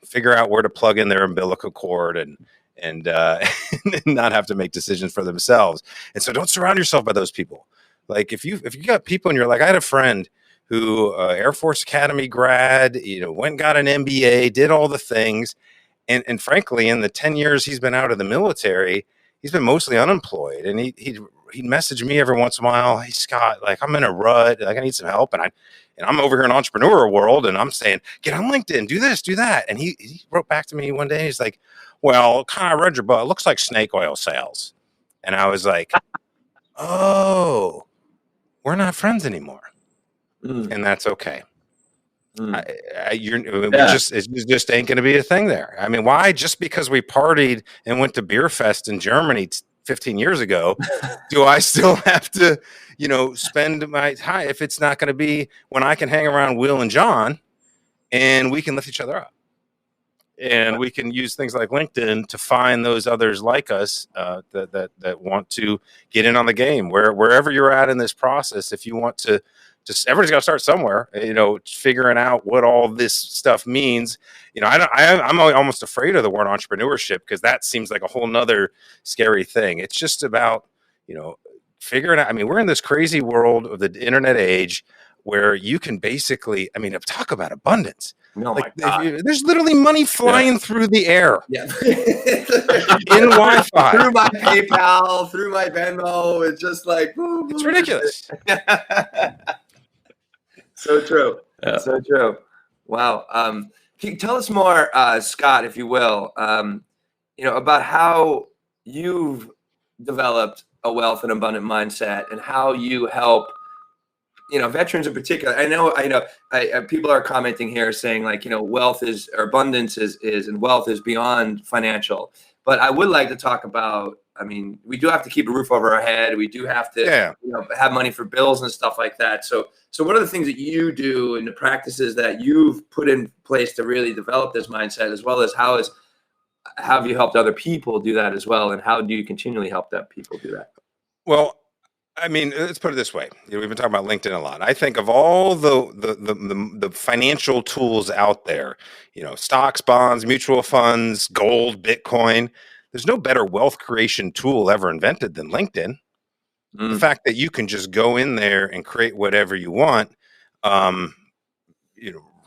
Speaker 3: figure out where to plug in their umbilical cord and not have to make decisions for themselves. And so don't surround yourself by those people. Like if you got people and you're like, I had a friend who Air Force Academy grad, went and got an MBA, did all the things. And frankly, in the 10 years he's been out of the military, he's been mostly unemployed. And he he'd message me every once in a while. Hey Scott, like I'm in a rut, like I need some help, and I'm over here in entrepreneur world, and I'm saying get on LinkedIn, do this, do that, and he wrote back to me one day. He's like, well, kind of read your book. It looks like snake oil sales, and I was like, oh, we're not friends anymore, and that's okay. It just ain't going to be a thing there. I mean, why? Just because we partied and went to Beer Fest in Germany 15 years ago, do I still have to, spend my time if it's not going to be when I can hang around Will and Jon and we can lift each other up? And we can use things like LinkedIn to find those others like us that want to get in on the game. Wherever you're at in this process, if you want to, everybody's got to start somewhere. Figuring out what all this stuff means. I'm almost afraid of the word entrepreneurship because that seems like a whole nother scary thing. It's just about figuring out. I mean, we're in this crazy world of the internet age where you can basically, talk about abundance.
Speaker 1: Oh my God.
Speaker 3: There's literally money flying through the air.
Speaker 1: Yeah.
Speaker 3: In Wi-Fi.
Speaker 1: Through my PayPal, through my Venmo. It's just like,
Speaker 3: it's ridiculous.
Speaker 1: So true.
Speaker 2: Yeah.
Speaker 1: So true. Wow. Can you tell us more, Scott, if you will, about how you've developed a wealth and abundant mindset and how you help veterans in particular. I know, people are commenting here saying like, wealth is, or abundance is, and wealth is beyond financial. But I would like to talk about, we do have to keep a roof over our head. We do have to, have money for bills and stuff like that. So what are the things that you do and the practices that you've put in place to really develop this mindset, as well as how have you helped other people do that as well? And how do you continually help that people do that?
Speaker 3: Well, let's put it this way. We've been talking about LinkedIn a lot. I think of all the financial tools out there, stocks, bonds, mutual funds, gold, Bitcoin. There's no better wealth creation tool ever invented than LinkedIn. The fact that you can just go in there and create whatever you want,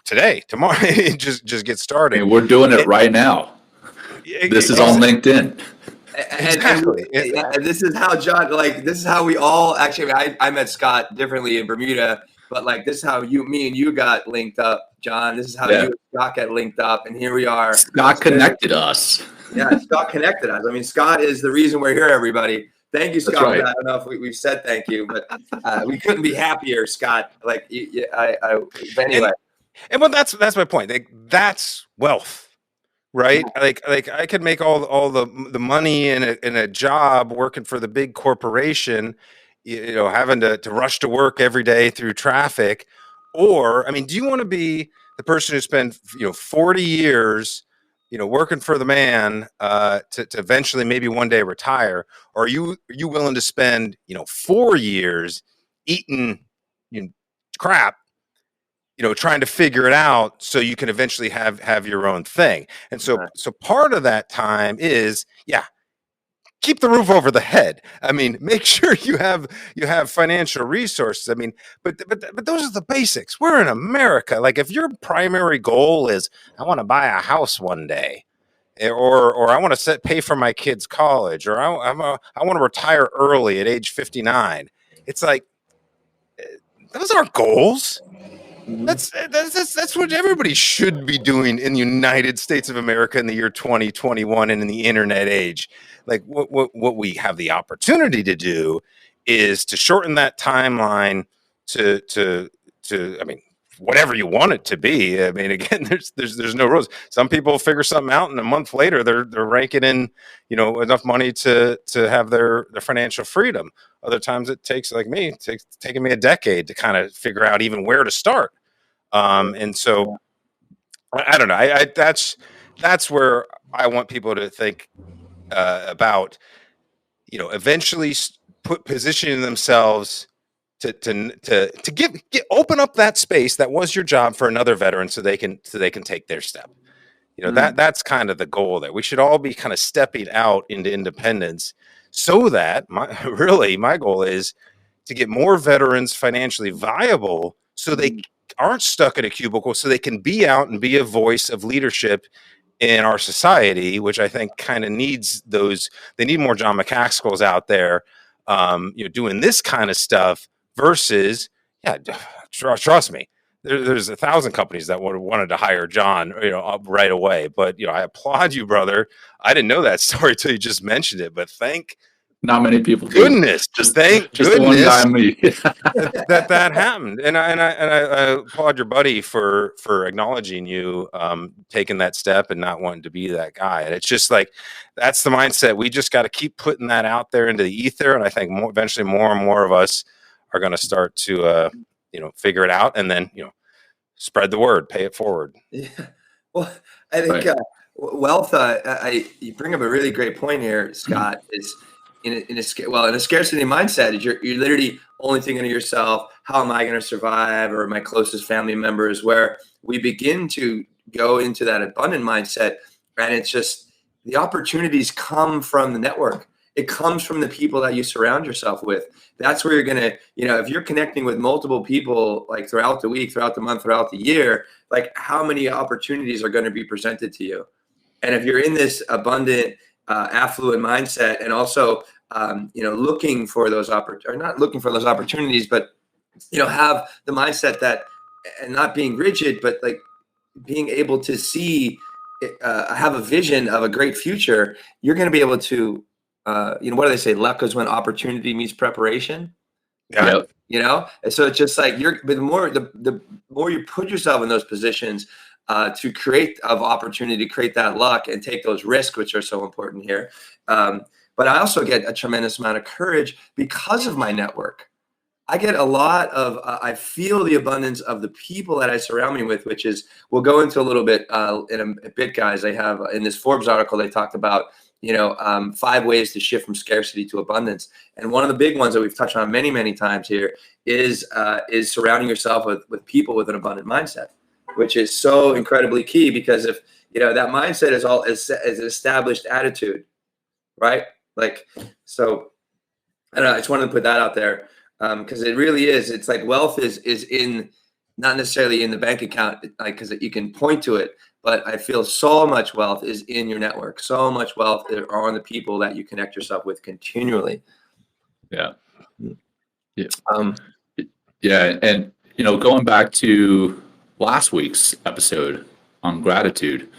Speaker 3: today, tomorrow, just get started.
Speaker 2: We're doing it right now. This is on LinkedIn.
Speaker 3: Exactly.
Speaker 1: And this is how Jon, this is how we all actually, I met Scott differently in Bermuda, but this is how me and you got linked up, Jon. This is how you and Scott got linked up. And here we are.
Speaker 2: Scott connected us.
Speaker 1: Yeah, Scott connected us. Scott is the reason we're here, everybody. Thank you, Scott.
Speaker 2: Right.
Speaker 1: I don't know if we've said thank you, but we couldn't be happier, Scott. But anyway.
Speaker 3: And that's my point. That's wealth. Right. Like I could make all the money in a job working for the big corporation, having to rush to work every day through traffic. Or, do you want to be the person who spent, 40 years, working for the man to eventually maybe one day retire? Or are you willing to spend, 4 years eating crap, trying to figure it out so you can eventually have your own thing. And so part of that time is, keep the roof over the head. Make sure you have financial resources. But those are the basics. We're in America. If your primary goal is, I want to buy a house one day, or I want to pay for my kids' college, or I want to retire early at age 59. It's like, those aren't goals. That's what everybody should be doing in the United States of America in the year 2021 and in the internet age. What we have the opportunity to do is to shorten that timeline to whatever you want it to be. Again, there's no rules. Some people figure something out and a month later they're raking in, enough money to have their financial freedom. Other times it takes, like me, taking me a decade to kind of figure out even where to start. And so I don't know. That's where I want people to think about, eventually positioning themselves to open up that space that was your job for another veteran, so they can take their step. That's kind of the goal there. We should all be kind of stepping out into independence, so that my goal is to get more veterans financially viable, so they aren't stuck in a cubicle, so they can be out and be a voice of leadership in our society, which I think kind of needs those. They need more Jon McCaskills out there doing this kind of stuff versus, yeah, trust me, there's 1,000 companies that would have wanted to hire Jon, up right away. But, I applaud you, brother. I didn't know that story till you just mentioned it, but thank
Speaker 2: Not many people do.
Speaker 3: goodness, thank
Speaker 2: Just the one guy, me.
Speaker 3: that happened. And I applaud your buddy for acknowledging you, taking that step and not wanting to be that guy. And it's just like, that's the mindset. We just got to keep putting that out there into the ether. And I think eventually more and more of us are going to start to, figure it out, and then, spread the word, pay it forward.
Speaker 1: Yeah. Well, I think wealth. You bring up a really great point here, Scott. Is in a scarcity mindset, you're literally only thinking of yourself. How am I going to survive, or my closest family members? Where we begin to go into that abundant mindset, and it's just the opportunities come from the network. It comes from the people that you surround yourself with. That's where you're going to, if you're connecting with multiple people, like throughout the week, throughout the month, throughout the year, like how many opportunities are going to be presented to you? And if you're in this abundant, affluent mindset, and also, looking for those not looking for those opportunities, but, have the mindset that, and not being rigid, but like being able to see, have a vision of a great future, you're going to be able to, what do they say? Luck is when opportunity meets preparation.
Speaker 3: Yeah.
Speaker 2: Yep.
Speaker 1: And so it's just like but the more you put yourself in those positions to create opportunity, to create that luck and take those risks, which are so important here. But I also get a tremendous amount of courage because of my network. I get a lot of, I feel the abundance of the people that I surround me with, which is, we'll go into a little bit in a bit, guys. I have in this Forbes article, they talked about, 5 ways to shift from scarcity to abundance. And one of the big ones that we've touched on many, many times here is surrounding yourself with people with an abundant mindset, which is so incredibly key, because if, that mindset is an established attitude, right? Like, so I don't know, I just wanted to put that out there. Because it really is. It's like wealth is in, not necessarily in the bank account, like, because you can point to it, but I feel so much wealth is in your network. So much wealth are on the people that you connect yourself with continually.
Speaker 2: Yeah. Yeah. Yeah. And, going back to last week's episode on gratitude,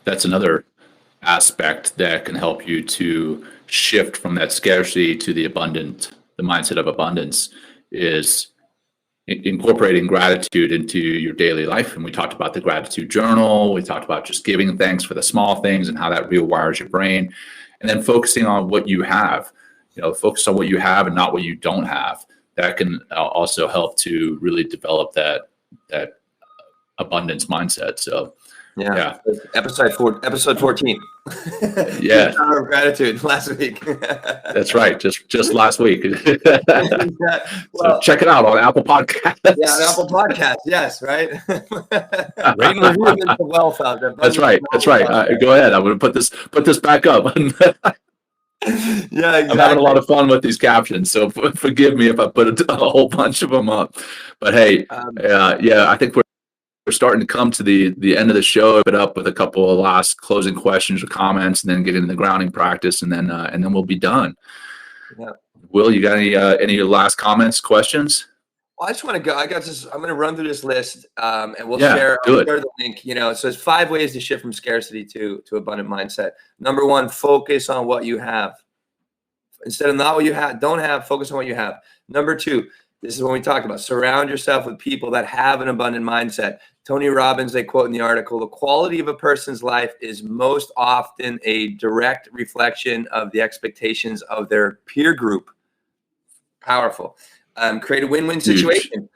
Speaker 2: that's another aspect that can help you to shift from that scarcity to the mindset of abundance, is incorporating gratitude into your daily life. And we talked about the gratitude journal. We talked about just giving thanks for the small things and how that rewires your brain. And then focusing on what you have, focus on what you have and not what you don't have. That can also help to really develop that abundance mindset. So yeah.
Speaker 1: Episode 14.
Speaker 2: Yeah.
Speaker 1: Power of gratitude last week.
Speaker 2: That's right. Just last week.
Speaker 1: Well,
Speaker 2: so check it out on Apple Podcasts.
Speaker 1: Yeah, on Apple Podcasts. Yes, right. Rate and review the wealth out there.
Speaker 2: That's right. Go ahead. I'm going to put this back up.
Speaker 1: Yeah, exactly.
Speaker 2: I'm having a lot of fun with these captions, so forgive me if I put a whole bunch of them up. But hey, I think we're starting to come to the end of the show. Put up with a couple of last closing questions or comments, and then get into the grounding practice, and then we'll be done. Yeah. Will, you got any last comments, questions?
Speaker 1: Well, I just want to go. I'm going to run through this list, and we'll share the link. So it's 5 ways to shift from scarcity to abundant mindset. Number 1, focus on what you have. Instead of not what you don't have, focus on what you have. Number 2, this is when we talked about surround yourself with people that have an abundant mindset. Tony Robbins, they quote in the article, the quality of a person's life is most often a direct reflection of the expectations of their peer group. Powerful. Create a win-win situation.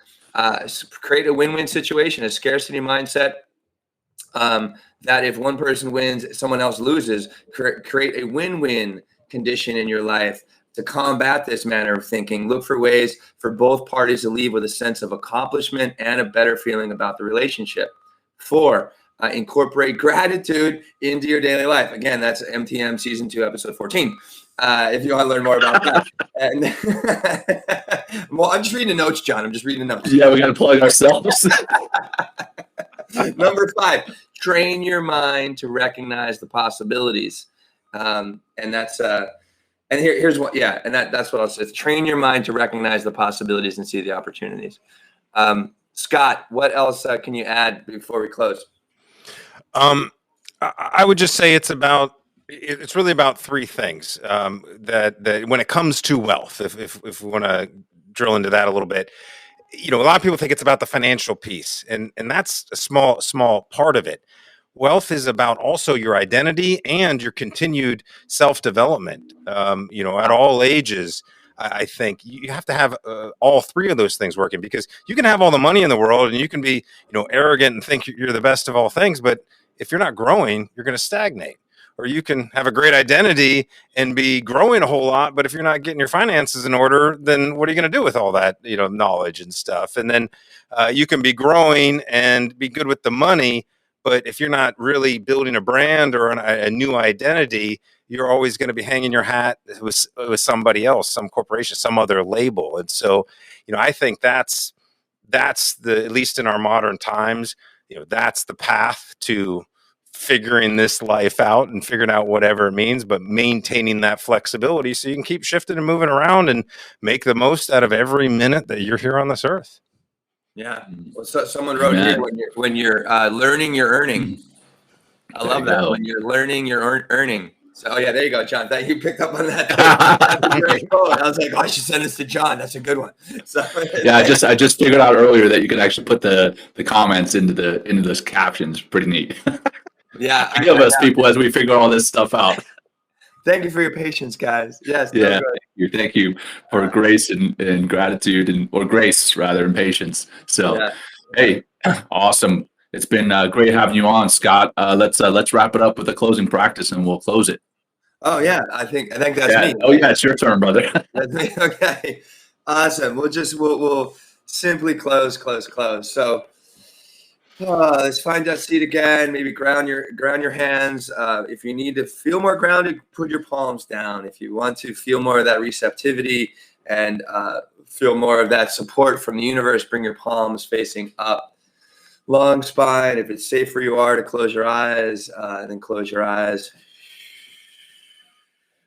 Speaker 1: Create a win-win situation, a scarcity mindset, that if one person wins, someone else loses. Create a win-win condition in your life to combat this manner of thinking. Look for ways for both parties to leave with a sense of accomplishment and a better feeling about the relationship. 4, incorporate gratitude into your daily life. Again, that's MTM Season 2, Episode 14. If you want to learn more about that. And well, I'm just reading the notes, Jon. I'm just reading the notes.
Speaker 2: Yeah, we got to plug ourselves.
Speaker 1: Number 5, train your mind to recognize the possibilities. And that's And here's what, yeah, and that's what I'll say. Train your mind to recognize the possibilities and see the opportunities. Scott, what else can you add before we close?
Speaker 3: I would just say it's really about three things that when it comes to wealth, if we want to drill into that a little bit, a lot of people think it's about the financial piece, and that's a small part of it. Wealth is about also your identity and your continued self-development. At all ages, I think you have to have all three of those things working, because you can have all the money in the world and you can be, arrogant and think you're the best of all things, but if you're not growing, you're going to stagnate. Or you can have a great identity and be growing a whole lot, but if you're not getting your finances in order, then what are you going to do with all that, knowledge and stuff? And then you can be growing and be good with the money, but if you're not really building a brand or a new identity, you're always going to be hanging your hat with somebody else, some corporation, some other label. And so, I think that's at least in our modern times, that's the path to figuring this life out and figuring out whatever it means, but maintaining that flexibility so you can keep shifting and moving around and make the most out of every minute that you're here on this earth.
Speaker 1: Yeah. Well, so someone wrote here, when you're learning, you're earning. I love that. When you're learning, you're earning. So, yeah, there you go, John. Thank you. Picked up on that. That's a great quote. I was like, I should send this to John. That's a good one. So,
Speaker 2: yeah, I just figured out earlier that you could actually put the comments into those captions. Pretty neat.
Speaker 1: Yeah.
Speaker 2: Forgive us, people, as we figure all this stuff out.
Speaker 1: Thank you for your patience, guys. Yes.
Speaker 2: Yeah. Thank you for grace and gratitude, or grace rather, and patience. So, yeah. Hey, awesome. It's been great having you on, Scott. Let's wrap it up with a closing practice, and we'll close it.
Speaker 1: Oh yeah, I think that's me.
Speaker 2: Oh yeah, it's your turn, brother.
Speaker 1: That's me. Okay, awesome. We'll simply close. So let's find that seat again. Maybe ground your hands. If you need to feel more grounded, put your palms down. If you want to feel more of that receptivity and feel more of that support from the universe, bring your palms facing up. Long spine. If it's safe where you are to close your eyes, then close your eyes.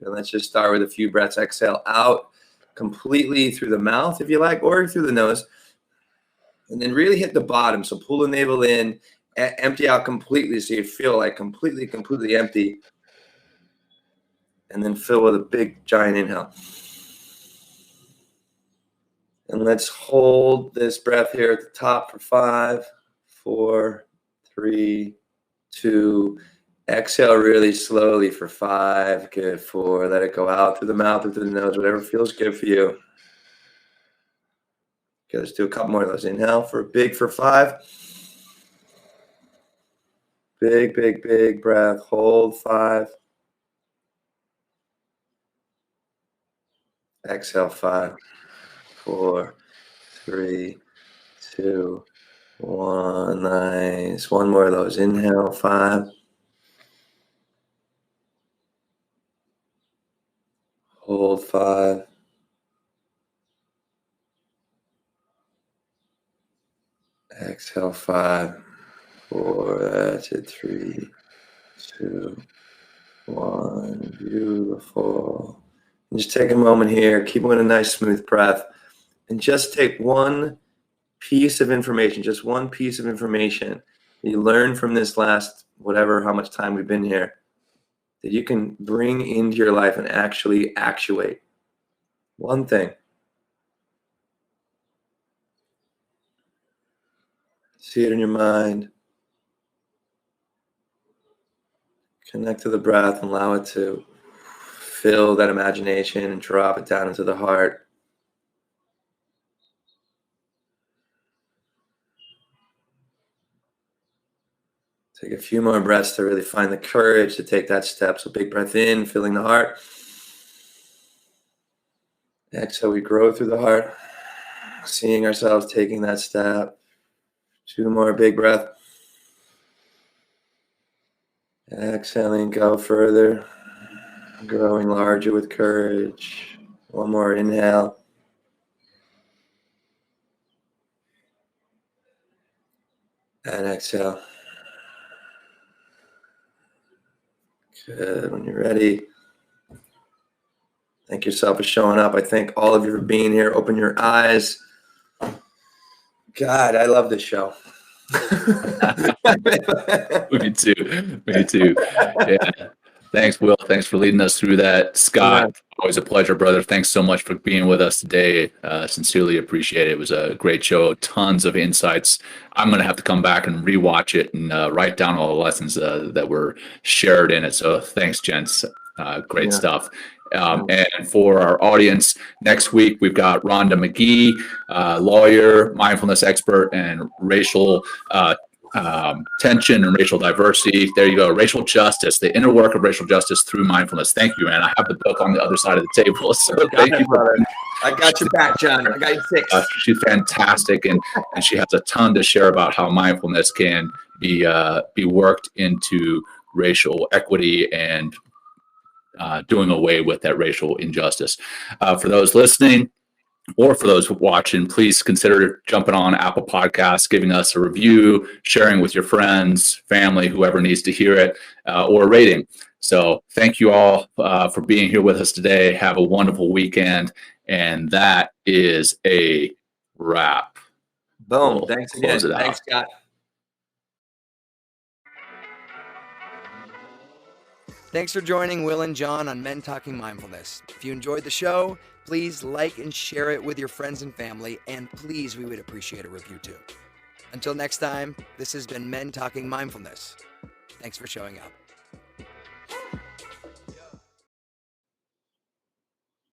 Speaker 1: And let's just start with a few breaths. Exhale out completely through the mouth, if you like, or through the nose. And then really hit the bottom. So pull the navel in, empty out completely so you feel like completely empty. And then fill with a big, giant inhale. And let's hold this breath here at the top for 5, 4, 3, 2. Exhale really slowly for 5. Good. 4. Let it go out through the mouth or through the nose, whatever feels good for you. Okay, let's do a couple more of those. Inhale for 5. Big breath. Hold 5. Exhale 5, 4, 3, 2, 1. Nice. One more of those. Inhale 5. Hold 5. Exhale 5, 4. That's it. 3, 2, 1. Beautiful. And just take a moment here. Keep with a nice smooth breath, and just take one piece of information. Just one piece of information that you learn from this last how much time we've been here, that you can bring into your life and actually actuate. One thing. See it in your mind. Connect to the breath and allow it to fill that imagination and drop it down into the heart. Take a few more breaths to really find the courage to take that step. So big breath in, filling the heart. Exhale, we grow through the heart, seeing ourselves taking that step. 2 more, big breath. Exhaling, go further, growing larger with courage. 1 more, inhale. And exhale. Good. When you're ready, Thank yourself for showing up. I thank all of you for being here. Open your eyes. God, I love this show.
Speaker 2: Me too. Me too. Yeah. Thanks, Will. Thanks for leading us through that. Scott, always a pleasure, brother. Thanks so much for being with us today. Sincerely appreciate it. It was a great show. Tons of insights. I'm going to have to come back and rewatch it and write down all the lessons that were shared in it. So thanks, gents. Great stuff. And for our audience, next week we've got Rhonda McGee, lawyer, mindfulness expert, and racial tension and racial diversity. There you go. Racial justice, the inner work of racial justice through mindfulness. Thank you, man. I have the book on the other side of the table. So thank you, brother.
Speaker 1: I got your back, John. I got you fixed.
Speaker 2: She's fantastic, and she has a ton to share about how mindfulness can be worked into racial equity and doing away with that racial injustice. For those listening, or for those watching, please consider jumping on Apple Podcasts, giving us a review, sharing with your friends, family, whoever needs to hear it, or a rating. So thank you all for being here with us today. Have a wonderful weekend. And that is a wrap.
Speaker 1: Boom. Thanks again. Thanks, Scott.
Speaker 4: Thanks for joining Will and Jon on Men Talking Mindfulness. If you enjoyed the show, please like and share it with your friends and family, and please, we would appreciate a review too. Until next time, this has been Men Talking Mindfulness. Thanks for showing up.